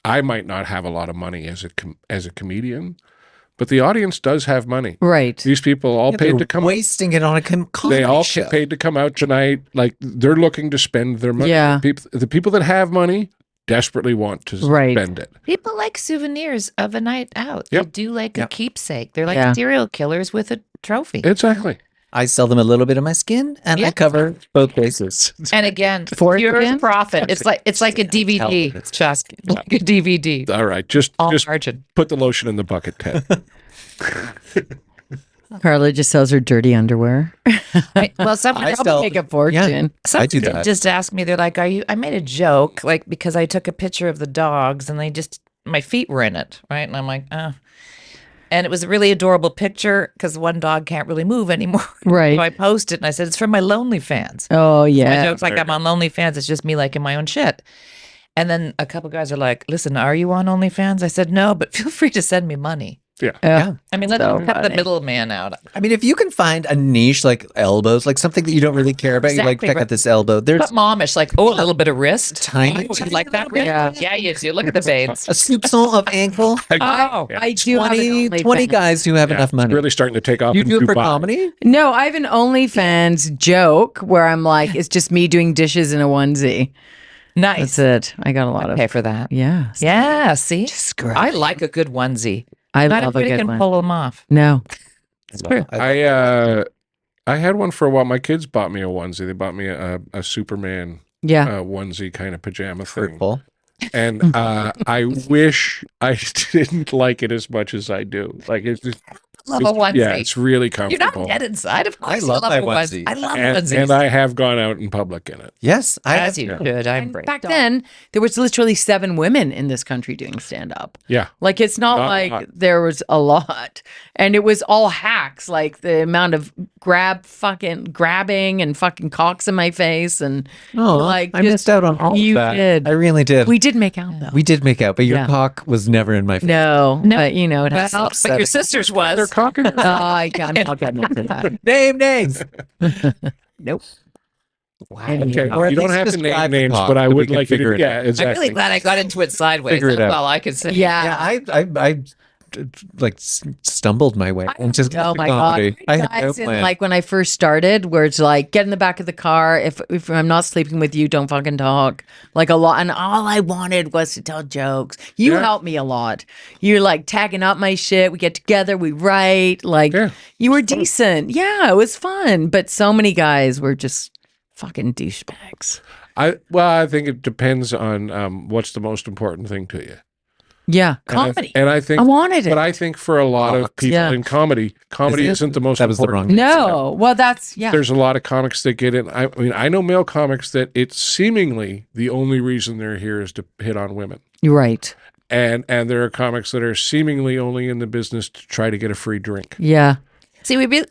I might not have a lot of money as a comedian, but the audience does have money. Right. These people all paid to come. wasting it on a comedy They all show. paid to come out tonight. Like they're looking to spend their money. Yeah. The people that have money desperately want to Right. spend it. People like souvenirs of a night out. Yep. They do like a Yep. keepsake. They're like Yeah. serial killers with a trophy. Exactly. I sell them a little bit of my skin, and I Yeah. cover both bases. And again, Fourth pure again? profit. It's like a DVD, It's- Chuck. Like a DVD. All right. Just All margin. put the lotion in the bucket, Ted. Carla just sells her dirty underwear. Well, someone I else sell- Make a fortune. I do that. just asked me, they're like, I made a joke, like, because I took a picture of the dogs and my feet were in it, right? And I'm like, And it was a really adorable picture because one dog can't really move anymore. Right. So I posted and I said, it's from my lonely fans. Oh, My yeah. joke's like I'm on OnlyFans. It's just me liking my own shit. And then a couple guys are like, listen, are you on OnlyFans? I said, no, but feel free to send me money. Yeah. I mean, let's So cut the funny. middleman out. I mean, if you can find a niche like elbows, like something that you don't really care about, you like Exactly, check right. out this elbow. There's But momish, like, oh, a little bit of wrist. Tiny, Oh, you tiny like that little wrist? bit. Yeah, you do. Look at the veins. a soupçon of ankle. Oh, I do have an 20 OnlyFans. guys who have Yeah, enough money. It's really starting to take off. You in do it for Dubai. comedy? No, I have an OnlyFans joke where I'm like, it's just me doing dishes in a onesie. nice. That's it. I got a lot of. Pay for that. Yeah. Yeah, see? Screw. I like a good onesie. I Not love a everybody good can one. pull them off. No. It's true. I had one for a while. My kids bought me a onesie. They bought me a Superman Yeah. onesie kind of pajama thing. Hurtful. And I wish I didn't like it as much as I do. Like it's just love a onesie. Yeah, it's really You're comfortable. not dead inside, of course. I you love my a onesie. I love and, onesies. and I have gone out in public in it. Yes, As you should. I'm And brave. back then, there was literally 7 women in this country doing stand up. Yeah. Like it's not Not a like lot. there was a lot, and it was all hacks. Like the amount of grabbing and fucking cocks in my face, and Oh, like I just- missed out on all you of that. did. I really did. we did make out though. We did make out, but your Yeah. cock was never in my face. No, No. but you know it has. Well, but your sister's was. They're cocking. I'm not getting into that. Name names. Nope. Wow. Okay, Or at you don't least have to describe name the names, cock but I so we would can like you figure to. it Yeah, out. exactly. I'm really glad I got into it sideways. Figure it That's out. all I can say. Yeah. Yeah, I like stumbled my way and just Oh got my to comedy. god! I had no Guys, plan. like when I first started, where it's like, get in the back of the car. If I'm not sleeping with you, don't fucking talk. Like a lot, and all I wanted was to tell jokes. You Yeah. helped me a lot. You're like tagging up my shit. We get together, we write. Like Yeah, you were decent. Yeah, it was fun. But so many guys were just fucking douchebags. I think it depends on what's the most important thing to you. Yeah, And I- comedy. And I think I wanted it. But I think for a lot of people Yeah. in comedy isn't the most That was the important. wrong. No, well, that's yeah. There's a lot of comics that get in. I mean, I know male comics that it's seemingly the only reason they're here is to hit on women. You're right. And there are comics that are seemingly only in the business to try to get a free drink. Yeah, See, we'd be,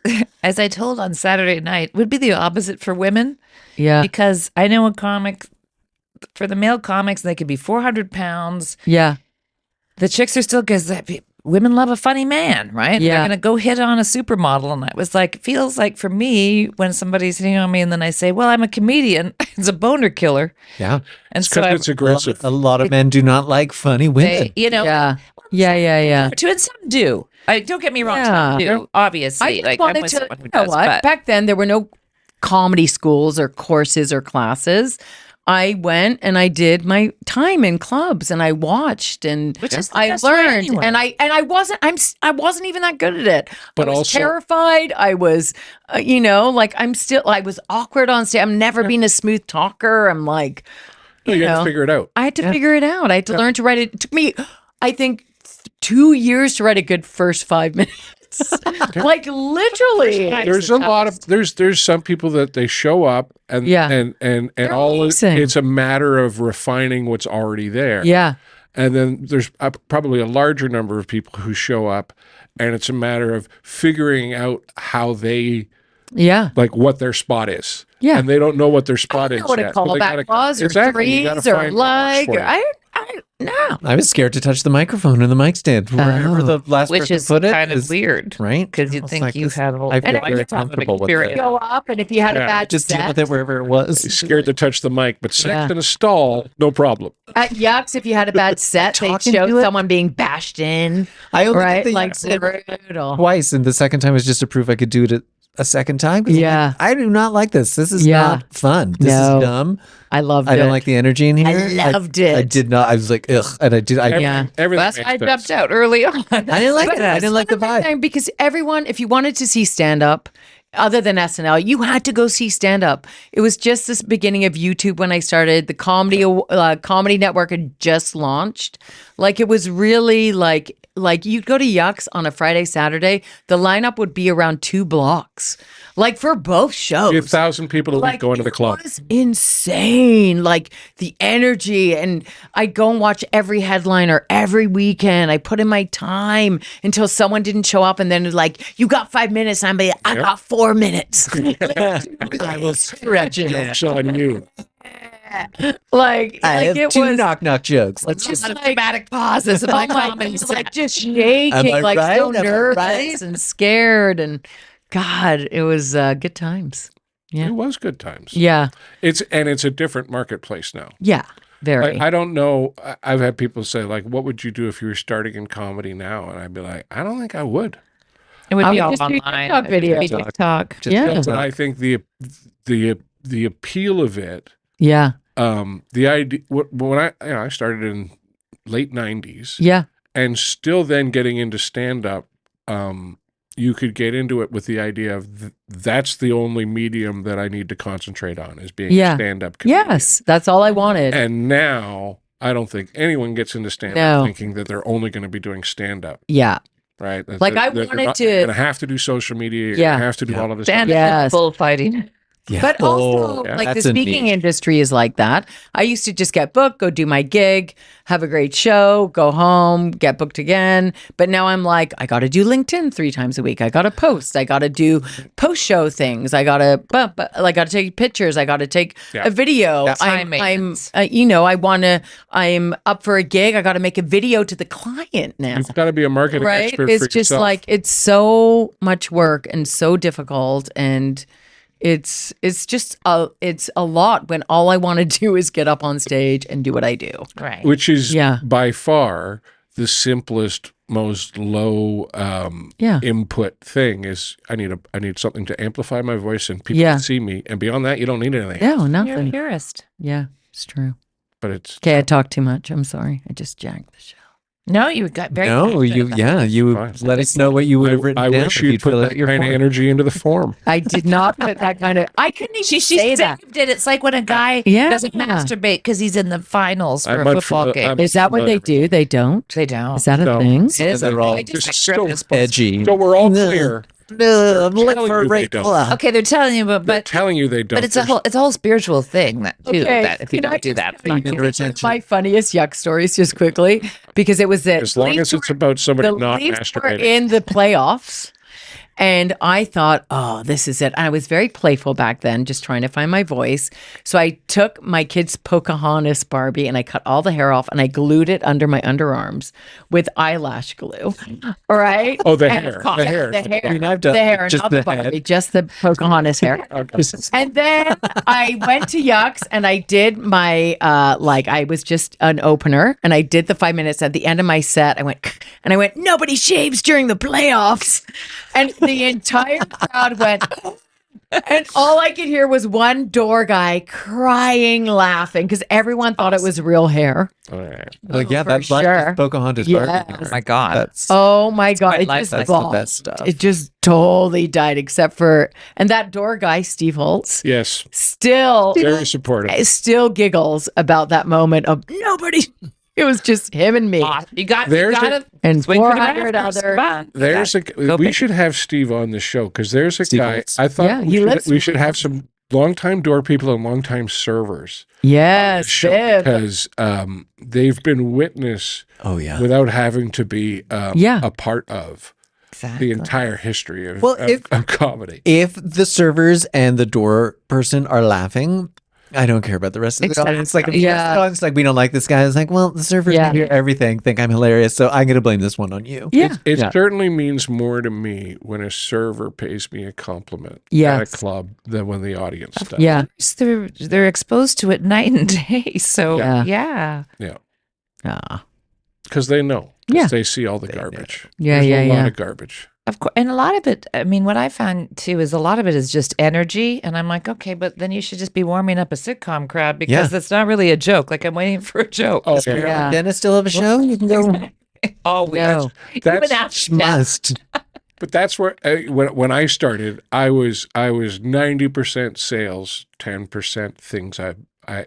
as I told on Saturday night, would be the opposite for women yeah, because I know a comic, for the male comics, they could be 400 pounds. yeah. The chicks are still, because women love a funny man, right? Yeah. They're going to go hit on a supermodel. And it was like, feels like for me, when somebody's hitting on me and then I say, well, I'm a comedian, it's a boner killer. Yeah, And so Because it's aggressive. a lot of men do not like funny women. you know, Yeah. Yeah. and some do. Don't get me wrong, Yeah. some do, obviously. I just Like, I'm wanted with to, someone who you know does, what? but Back then, there were no comedy schools or courses or classes. I went and I did my time in clubs and I watched and Which is the I best way learned anyway. and I wasn't even that good at it. But I was also- terrified. I was, like I was awkward on stage. I've never been a smooth talker. I'm like, You got know. to figure it out. I had to figure it out. I had to learn to write it. It took me, I think, 2 years to write a good first 5 minutes. Like literally. There's a lot of there's some people that they show up and Yeah. and They're all amazing. it's a matter of refining what's already there. Yeah. And then there's probably a larger number of people who show up, and it's a matter of figuring out how they Yeah. like what their spot is. Yeah. And they don't know what their spot I is don't know what yet. a So they callback gotta- was or Exactly, you gotta threes or find what works like for or you. I no. I was scared to touch the microphone and the mic stand wherever the last which person is put it. kind of is- weird, right? because you'd It's think like you this- had a I feel And very I- comfortable with it. Go up and if you had a Yeah. bad Just deal set with it wherever it was. Scared to touch the mic, but sex Yeah. in a stall, no problem. at Yucks, if you had a bad set, they Talking show to it? someone being bashed in. I only Right? did the Like Yucks brutal. twice, and the second time was just to prove I could do it a second time. 'Cause I'm Yeah. like, I do not like this. This is Yeah. not fun. This No. is dumb. I loved it. I don't like the energy in here. I loved it. I did not. I was like, ugh, and I did. I, Yeah. Everything That's why I makes sense. jumped out early on. I didn't like it. I didn't like the vibe. thing, because everyone, if you wanted to see stand up, other than SNL, you had to go see stand up. It was just this beginning of YouTube when I started. The comedy network had just launched. Like it was really like you'd go to Yucks on a Friday, Saturday. The lineup would be around 2 blocks, like for both shows. 1,000 people a week going to the club. It was insane. Like the energy. And I'd go and watch every headliner every weekend. I put in my time until someone didn't show up. And then it's like, you got 5 minutes. I'm like, I got 4 minutes. I will stretch it. Joke's on you. Like I have it 2 was knock jokes. Let's just A lot of like, dramatic pauses in oh my my comedy God, set. like just shaking, Am I like right? so Am I nervous right? and scared. And God, it was good times. Yeah. It was good times. Yeah. It's a different marketplace now. Yeah. Very. I don't know. I've had people say, like, what would you do if you were starting in comedy now? And I'd be like, I don't think I would. It would I be would all just do online. TikTok It would be videos. TikTok. Just Yeah. But I think the appeal of it, yeah. the idea, when I started in late 90s Yeah. and still then getting into stand up, you could get into it with the idea of that's the only medium that I need to concentrate on is being Yeah. a stand up comedian. Yes. That's all I wanted. And now I don't think anyone gets into stand up No. thinking that they're only going to be doing stand up. Yeah. right? That- Like, that- I that you're wanted not- to- You're going to have to do social media. You're Yeah. going to have to do all of this Stand stuff. Yes. bullfighting. Yeah. But also, yeah. like the That's a speaking niche. industry is like that. I used to just get booked, go do my gig, have a great show, go home, get booked again. But now I'm like, I got to do LinkedIn 3 times a week. I got to post. I got to do post show things. I got to, I got to take pictures. I got to take Yeah. a video. Yeah. Time maintenance. I'm up for a gig. I got to make a video to the client now. You've got to be a marketing Right? expert It's for just yourself. like it's so much work and so difficult, and it's just it's a lot when all I want to do is get up on stage and do what I do. Right. which is Yeah. by far the simplest, most low Yeah. input thing is I need something to amplify my voice and people Yeah. can see me. And beyond that, you don't need anything. No, You're a nothing. purist. Yeah, it's true. But it's Okay, I talked too much. I'm sorry. I just jacked the show. No, you got very No, passionate. you Fine. let us know what you would have written I down wish if you'd put fill that out your kind of form. energy into the form. I did not put that kind of. I couldn't even She say that. saved it. It's like when a guy Yeah. doesn't masturbate because he's in the finals for I'm a much football fam- game. I'm- Is that what they do? They don't. They don't. Is that a No. thing? It is. they're all I just just like so edgy. So we're all No. clear. No, I'm looking telling for a you they rape don't. club. Okay, they're telling you, They're but telling you they don't. but it's a whole spiritual thing that too. That if you can I don't do just that, tell you Get their attention. my funniest yuck stories just quickly because it was that As long as it's about somebody the not Leafs were masturbating. in the playoffs. And I thought, oh, this is it. I was very playful back then, just trying to find my voice. So I took my kid's Pocahontas Barbie and I cut all the hair off and I glued it under my underarms with eyelash glue. All right. Oh, the And hair. caught The hair. The hair. I mean, I've done the hair, just not the the Barbie, head. just the Pocahontas hair. And then I went to Yucks and I did my I was just an opener and I did the 5 minutes at the end of my set. I went, nobody shaves during the playoffs. And the entire crowd went, and all I could hear was one door guy crying, laughing because everyone thought it was real hair. All right. Like, yeah, For that's like sure. Pocahontas Yes. Barbie. oh my god, That's Oh my God. quite It like just that. that's the bombed. best stuff. It just totally died, except for, and that door guy, Steve Holtz, Yes. still Very supportive. still giggles about that moment of nobody. It was just him and me you got There's you got to and swing for the 400 rafters. other. Come on. There's a. Go We pick should have Steve on the show because there's a Steve guy. Holtz. I thought Yeah, he lives we with should me. have some longtime door people and longtime servers Yes, show Viv. because they've been witness Oh yeah. without having to be Yeah. a part of Exactly. the entire history of, Well, of comedy. If the servers and the door person are laughing, I don't care about the rest of the audience. Like, if the Yeah. rest of the audience, like, we don't like this guy. It's like, well, the servers Yeah. can hear everything, think I'm hilarious, so I'm going to blame this one on you. Yeah. It Yeah. certainly means more to me when a server pays me a compliment at Yes. a club than when the audience does. Yeah. They're exposed to it night and day. So Yeah. yeah. Ah. Because they know. 'Cause Yeah. They see all the garbage. Yeah, There's yeah, a lot yeah. of garbage. Of course, and a lot of it. I mean, what I found too is a lot of it is just energy, and I'm like, okay, but then you should just be warming up a sitcom crowd because it's not really a joke. Like I'm waiting for a joke. Oh, Does yeah. Carol and Yeah. Dennis still have a show? You can go. Always. No. Even That's- after death. Must. But that's where when I started, I was 90% sales, 10% things I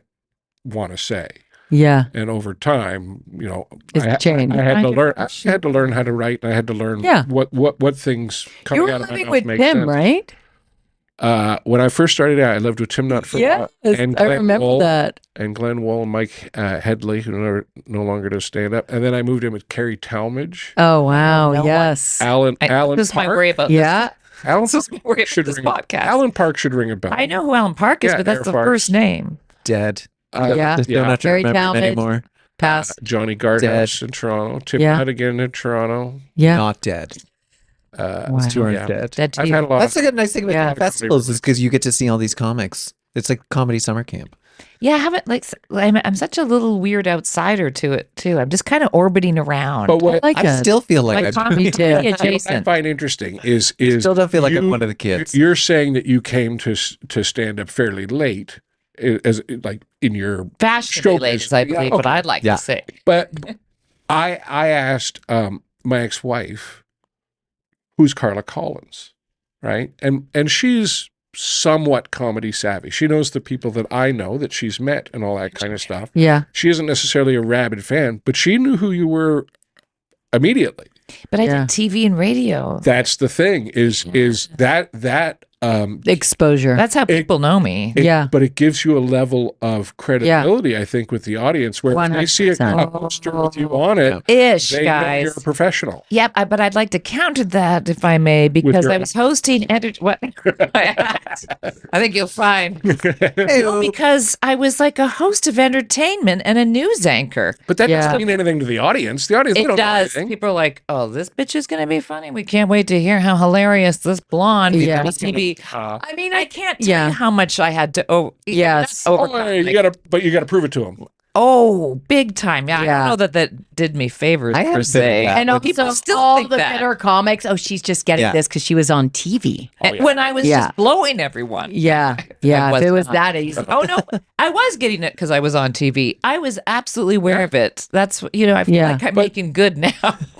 want to say, Yeah. and over time, you know, It's changed. I had to learn. I 100%. had to learn how to write, and I had to learn Yeah. what things coming You were out of my living mouth with make Tim, sense. right? When I first started out, I lived with Tim Nutt for a Yes. while, and I Glenn remember Wool, that. and Glenn Wool and Mike Headley, who no longer does stand up, and then I moved in with Carrie Talmadge, Oh, wow. No one. Yes. Alan This is my Park. worry about Yeah. Alan this. This is my worry should about this ring a- podcast. Alan Park should ring a bell. I know who Alan Park is, Yeah, but that's Air the Parks. first name. Dead. Yeah. Just don't have to Very remember him talented. anymore. Pass. Johnny Guardhouse in Toronto, Tim Yeah. Nutt again in Toronto. Yeah. Not dead. Uh, Wow. Two aren't Yeah. dead. Dead to I've you. had a lot. That's a good nice thing about Yeah. festivals is because you get to see all these comics. It's like comedy summer camp. Yeah, I haven't I'm such a little weird outsider to it too. I'm just kind of orbiting around. But what I like I it. still feel like, like I comedy too. comedy what I adjacent. find interesting is still don't feel like I'm you- one of the kids. You're saying that you came to stand up fairly late, as like in your. Fashionably Showbiz. ladies, I Yeah, believe, what okay. I'd like Yeah. to say. But I asked my ex-wife, who's Carla Collins, right? And she's somewhat comedy savvy. She knows the people that I know that she's met and all that kind of stuff. Yeah. She isn't necessarily a rabid fan, but she knew who you were immediately. But I Yeah. did TV and radio. That's the thing is that Exposure. That's how people know me. Yeah. but it gives you a level of credibility, I think, with the audience where if they see a 100%. poster with you on it, Ish, they know guys. you're a professional. Yep, but I'd like to counter that, if I may, because your I was hosting. What? I think you'll find. No, because I was like a host of entertainment and a news anchor. But that Yeah. doesn't mean anything to the audience. The audience, they It don't know does. anything. People are like, "Oh, this bitch is going to be funny. We can't wait to hear how hilarious this blonde Yeah. is going to be." Uh, I mean, I can't tell Yeah. you how much I had to. Yes. you gotta prove it to them. Oh, big time. Yeah, I Yeah. don't know that did me favors I have per to say se. that. And But people also still all think the that. bitter comics. Oh, she's just getting Yeah. this because she was on TV. When I was Yeah. just blowing everyone. Yeah. Yeah. was If it was not. that easy. Oh no, I was getting it because I was on TV. I was absolutely aware of it. That's I feel Yeah. like I'm making good now.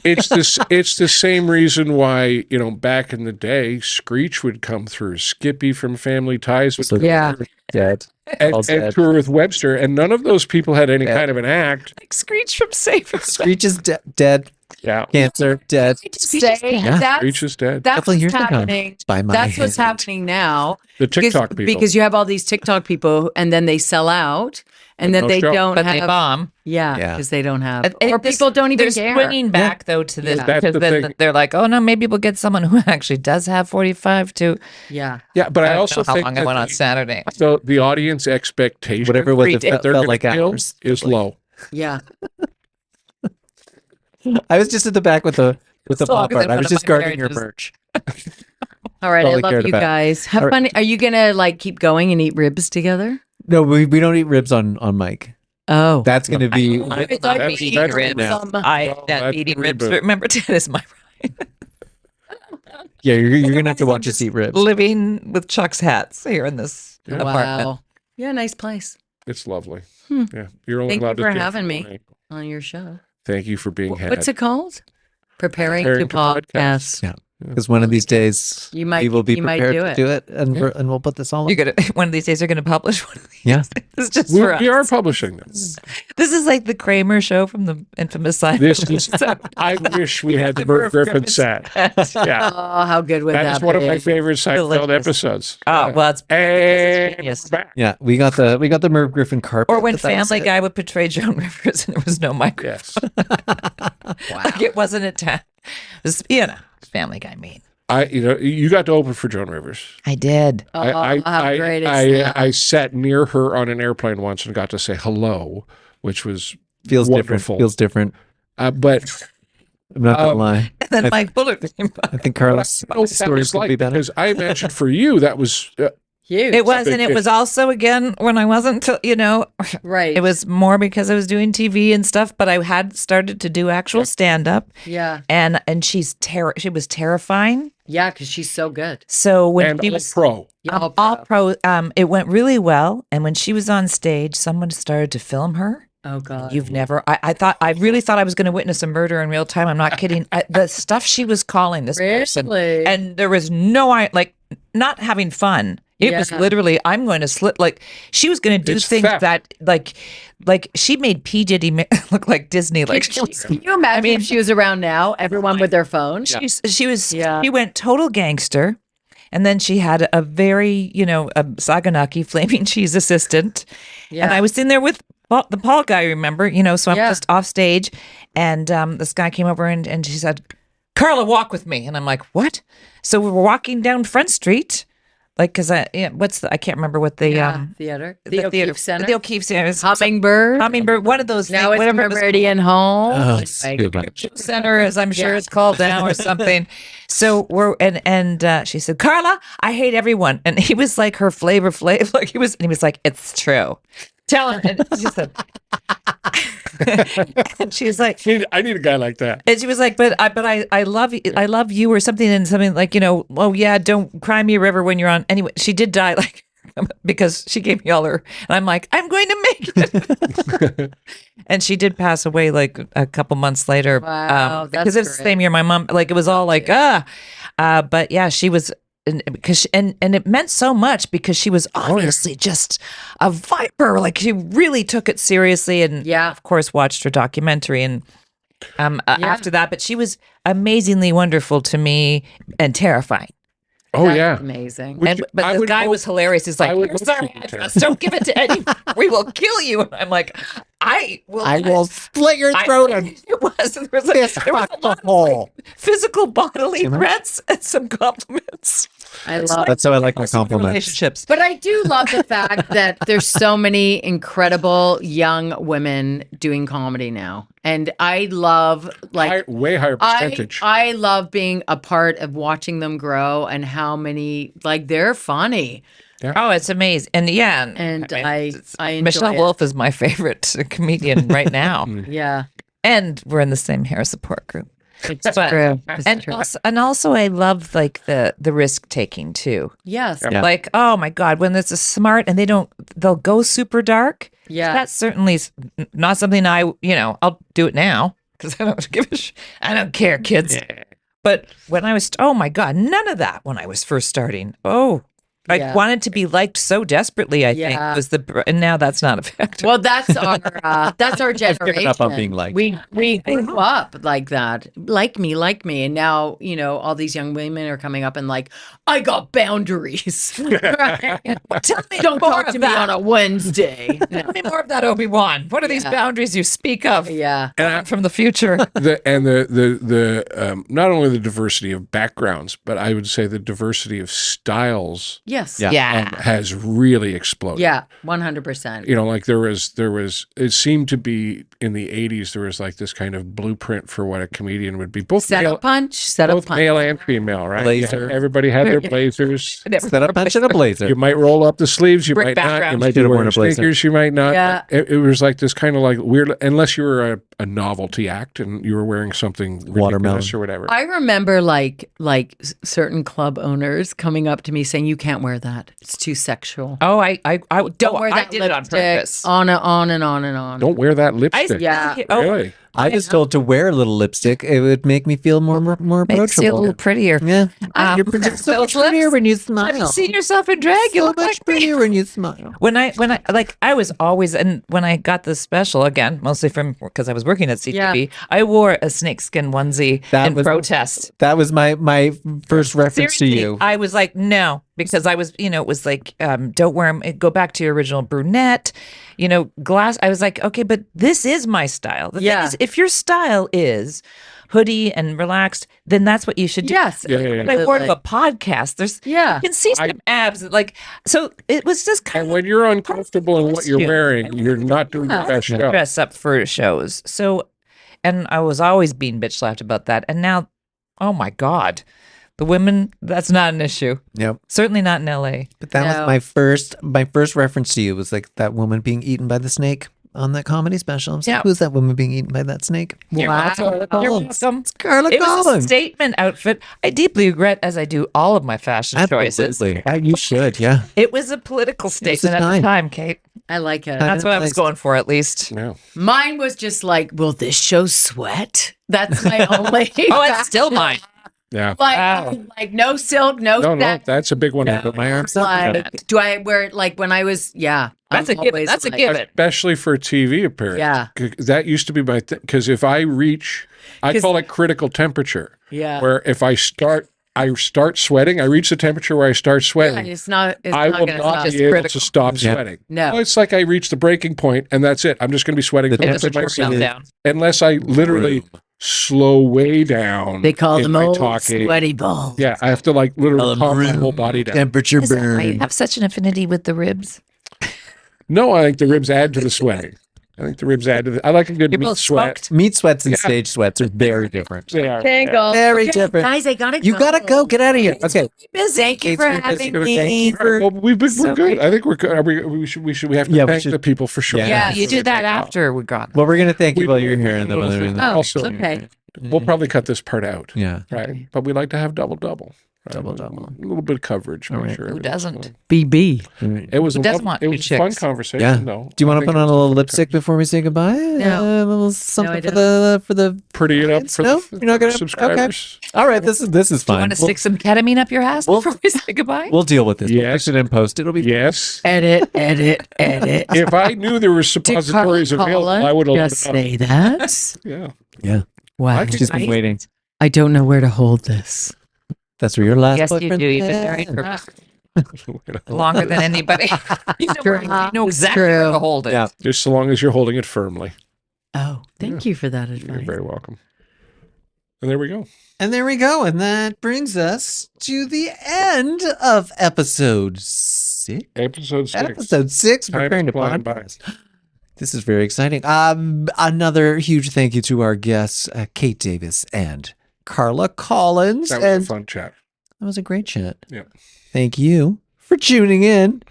It's this. It's the same reason why back in the day, Screech would come through, Skippy from Family Ties would come Yeah. through, Dead. and, All and dead. tour with Webster, and none of those people had any Yeah. kind of an act. Like Screech from Safer. Screech is dead. Yeah, Cancer, dead. Say, Screech is dead. that's Couple what's years ago. happening. By my That's what's hand. happening now. The TikTok people. Because you have all these TikTok people and then they sell out and then no they show. don't But have. they bomb. Yeah, Yeah. because they don't have. And Or this- people don't even they're care. swinging back though to this Yeah. That's because the then thing. they're like, oh no, maybe we'll get someone who actually does have 45 too. Yeah. Yeah, but I don't also know how think long I that went on Saturday. so the audience expectation, Whatever what that felt they're gonna like kill ours. is low. Yeah. I was just at the back with the As long pop as art. in I front was of just my guarding your marriages. merch. All right. all I I love cared you about. guys. Have All right. fun. Are you going to like keep going and eat ribs together? No, we don't eat ribs on mic. Oh. That's going to be. I It's love like eating that's ribs. now. I Well, that that's eating a ribs. reboot. But remember, that is my Yeah, you're going to have to watch us eat ribs. living with Chuck's hats here in this apartment. Wow. Yeah, nice place It's lovely. Yeah, you're only Thank you allowed to for stay having for me. 1 night. on your show. Thank you for being had. What's it called? Preparing to Preparing to podcast. podcast. Yeah. Because one of these days You might- we will be you might prepared do to it. do it, and and we'll put this all up. You're gonna one of these days. You're gonna publish one of these. Yeah. This is just We, for us. we are publishing this. This is like the Kramer show from the infamous side. This is. I wish we had the Bert Griffin set. Yeah, Oh, how good would that that is one of my be? favorite Seinfeld Delicious. episodes. Oh well, it's And genius. we're back. Yeah, we got the Merv Griffin carpet. Or when but that was Family it. Guy would portray Joan Rivers and there was no microphone. Yes, Like it wasn't a time. Family Guy mean. you got to open for Joan Rivers. I did. Oh, how great is that? I sat near her on an airplane once and got to say hello, which was feels wonderful. different. Feels different. But I'm not gonna lie. And then I- Mike Bullard came by. I think I Carla's don't know what that stories was will like be better. because I imagine for you that was Huge. It was, big and it deal. was also again when I wasn't, right. it was more because I was doing TV and stuff, but I had started to do actual stand up, Yeah. and she was terrifying. Yeah, because she's so good. So when and she all was pro. Yeah, all pro, it went really well. And when she was on stage, someone started to film her. Oh God. I really thought I was going to witness a murder in real time. I'm not kidding. The stuff she was calling this person, Really? and there was not having fun. It was Yeah. literally, I'm going to slit, like, she was going to do It's things theft. that, like she made P. Diddy look like Disney. Like, she was, Can you imagine if she was around now, everyone with their phones? she went total gangster. And then she had a very, a Saganaki flaming cheese assistant. Yeah. And I was in there with the Paul guy, remember? So I'm Yeah. just off stage. And this guy came over and she said, Carla, walk with me. And I'm like, what? So we were walking down Front Street. Like, because I can't remember what the theater. the O'Keefe Center. The O'Keefe Center. Hummingbird. One of those. Now things, it's whatever it was Meridian Home. Oh, Like, it's too much. Center, as I'm sure it's called now or something. So we're and she said, Carla, I hate everyone. And he was like her flavor. Like he was like, it's true. Tell him. And she said, and she was like, I need a guy like that. and she was like, but I love you or something, and something like, oh yeah, don't cry me a river when you're on. Anyway, she did die like because she gave me all her, and I'm like, I'm going to make it. And she did pass away like a couple months later. Wow, because that's it was the great. same year my mom. Like it was all like but yeah, she was. And it meant so much because she was obviously just a viper. Like she really took it seriously, and Yeah. of course watched her documentary, and after that, but she was amazingly wonderful to me and terrifying. Oh yeah. Amazing. Which But I the would guy hope- was hilarious. He's like, I would "Here's hope our she would address. Don't give it to anyone. We will kill you." And I'm like, I will split your throat and It was. There was, fist there was fuck a the lot of hole. physical bodily Too much? threats and some compliments. I love That's how I like my Some compliments. relationships. But I do love the fact that there's so many incredible young women doing comedy now. And I love way higher percentage. I love being a part of watching them grow and how many they're funny. Oh, it's amazing. And yeah, And mean, I enjoy Michelle it. Wolf is my favorite comedian right now. Yeah. And we're in the same hair support group. It's But- true. It's And true. also I love like the risk taking too. Yes. Yeah. Like, oh my God, when it's a smart and they'll go super dark. Yeah. That's certainly not something I'll do it now because I don't give a I don't care, kids. But when I was, oh my God, none of that when I was first starting. Oh, I Yeah. wanted to be liked so desperately, I think, Yeah. and now that's not effective. Well, that's our generation. I've given up on being liked. We grew up like that, like me, and now all these young women are coming up and like, I got boundaries. Right? Tell me Don't more talk of to me that. on a Wednesday. Tell me more of that, Obi-Wan. What are these Yeah. boundaries you speak of Yeah, from the future? the not only the diversity of backgrounds, but I would say the diversity of styles yes, Yeah. has really exploded. yeah, 100%. Like there was it seemed to be in the 80s there was like this kind of blueprint for what a comedian would be, both Set male, up punch, set up both punch. male and female, right? Blazer. Yeah, everybody had their blazers. Set up punch and a blazer. You might roll up the sleeves, you Brick might not. You background. might be Should've worn wearing a blazer. sneakers, you might not. Yeah. It was like this kind of like weird, unless you were a novelty act and you were wearing something ridiculous Watermelon. or whatever. I remember like certain club owners coming up to me saying, "You can't wear that. It's too sexual. Oh, I Don't wear that I did it on lipstick." purpose. On and on and on. Don't wear that lipstick. Yeah. Oh, Really? I was told to wear a little lipstick. It would make me feel more makes you a approachable. little prettier. Yeah. You're so so much lips- prettier when you Have you smile. seen yourself in drag? You So look much like me. prettier when you smile. When I like I was always, and when I got the special again, mostly because I was working at CTV, I wore a snakeskin onesie in protest. That was my first reference Seriously, to you. I was like, no, because I was, it was like, don't wear them. Go back to your original brunette, glass. I was like, okay, but this is my style. The thing is, if your style is hoodie and relaxed, then that's what you should do. Yes. Yeah. But I wore to a podcast. You can see some abs. So it was just kind And when you're uncomfortable in what you're costume. wearing, you're not doing your best show. dress up for shows. So, and I was always being bitch slapped about that. And now, oh my God, the women, that's not an issue. Yep. Certainly not in LA. But that No. was my first reference to you was like that woman being eaten by the snake on that comedy special. I was like, Yeah. who's that woman being eaten by that snake? You're welcome. You're welcome. Carla It was a Collins. statement outfit. I deeply regret, as I do all of my fashion choices. Absolutely. Yeah, you should, yeah. It was a political was statement a at the time. time, Kate. I like it. That's what I was going for, at least. Yeah. Mine was just like, will this show sweat? That's my only. Oh, it's still mine. Yeah. Like no silk, no No, satin. that's a big one. Put my arms up. Like, do I wear it like when I was? Yeah, That's I'm a given. always That's a like- given. Especially for TV appearance. Yeah. That used to be my thing. Because if I reach, I call it critical temperature. Yeah. Where if I start sweating, I reach the temperature where I start sweating. It's not. It's I not will gonna not stop. be able critical. to stop Yeah. sweating. No. Well, it's like I reach the breaking point and that's it. I'm just going to be sweating The for the rest of my temperature life. Down. Unless I literally slow way down. They call in them my old talking. sweaty balls. Yeah, I have to like literally calm my whole body down. Temperature Is that why you burn. have such an affinity with the ribs? No, I think the ribs add to the sweating. I think the ribs add to the. I like a good You're meat both sweat. smoked. Meat sweats and stage sweats are very different. They are. Tangle. Very Okay, different. Guys, I gotta. You gotta go. Get out of here. Okay. Thank you for Thank having you. me. Well, we're So good. great. I think we're good. We have to Yeah, we thank should- the people for sure. Yeah. Yeah. You do that after we got. Well, we're gonna thank you We- while you're here. And then Oh, Also- okay. We'll probably cut this part out. yeah. Right. But we like to have double. Right? Double. A little bit of coverage. Make right. sure Who everything's doesn't? fine. BB. It was Who a doesn't want it two was a fun chicks? conversation. Yeah. though. Do you want I to think put on it a was little good lipstick before we say goodbye? No. A little something I for the. pretty it up for No? the You're not gonna- subscribers. All right. This is fine. Want to stick some ketamine up your ass before we say goodbye? We'll deal with this. We'll Yes. fix it in post. It'll be Yes. Edit. If I knew there were suppositories available, I would have let just it know. say that. Yeah. Yeah. Wow. She's been waiting. I don't know where to hold this. That's where your last Yes, you boyfriend do. You've been married for longer than anybody. You know exactly where to hold it. Yeah. Just so long as you're holding it firmly. Oh, thank you for that advice. You're very welcome. And there we go. And there we go. And that brings us to the end of episode 6. Episode 6. Episode 6, Time preparing to flying by. podcast. This is very exciting. Another huge thank you to our guests, Kate Davis and Carla Collins. That was a fun chat. That was a great chat. Yeah. Thank you for tuning in.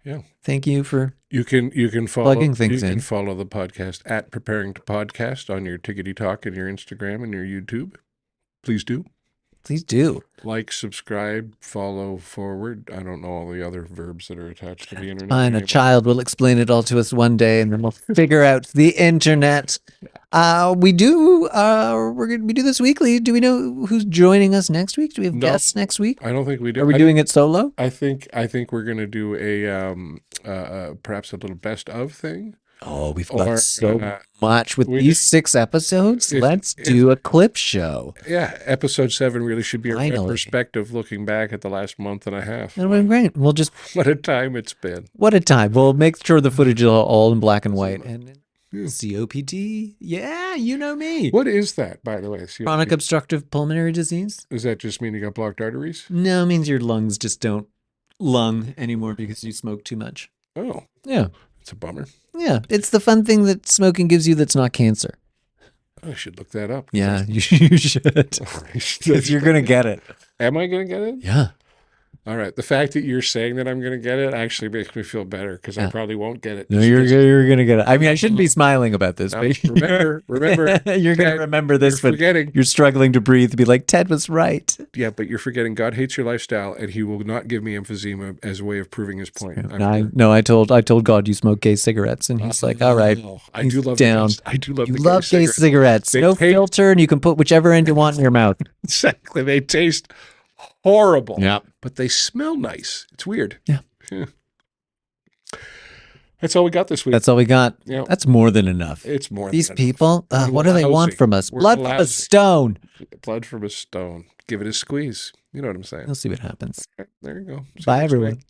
Yeah. Thank you for You can follow plugging things you in. can follow the podcast at Preparing to Podcast on your Tickety Talk and your Instagram and your YouTube. Please do. Please do. Like, subscribe, follow, forward. I don't know all the other verbs that are attached to the internet. Fine, a child will explain it all to us one day, and then we'll figure out the internet. We do this weekly. Do we know who's joining us next week? Do we have guests next week? I don't think we do. Are we doing it solo? I think we're going to do a perhaps a little best of thing. Oh, we've Or, got so much with we these just- 6 episodes. Let's do a clip show. Yeah, episode 7 really should be a Finally. perspective looking back at the last month and a half. That'll be great. We'll just What a time it's been. what a time. We'll make sure the footage is all in black and white. And Yeah. COPD. Yeah, you know me. What is that, by the way? COPD? Chronic obstructive pulmonary disease? Does that just mean you got blocked arteries? No, it means your lungs just don't lung anymore because you smoke too much. Oh, Yeah. it's a bummer. Yeah. It's the fun thing that smoking gives you that's not cancer. I should look that up. Yeah, you should. Because you're going to get it. Am I going to get it? Yeah. All right. The fact that you're saying that I'm going to get it actually makes me feel better because I Yeah. probably won't get it. No, you're going to get it. I mean, I shouldn't be smiling about this, Now, but remember, you're going to remember this, you're but forgetting. you're struggling to breathe to be like, Ted was right. Yeah, but you're forgetting God hates your lifestyle, and He will not give me emphysema as a way of proving His point. I told God you smoke gay cigarettes, and he's like, all right. Oh, I do he's love down. I do love You the love gay cigarettes. They No taste- filter, and you can put whichever end you want in your mouth. Exactly. They taste horrible. Yeah. But they smell nice. It's weird. Yeah. That's all we got this week. That's all we got. Yeah. That's more than enough. It's more These than people, We're what do they want lousy. from us? We're Blood from a lousy. stone. enough. Blood from a stone. Give it a squeeze. You know what I'm saying. We'll see what happens. Okay, there you go. See you Bye, next everyone. week.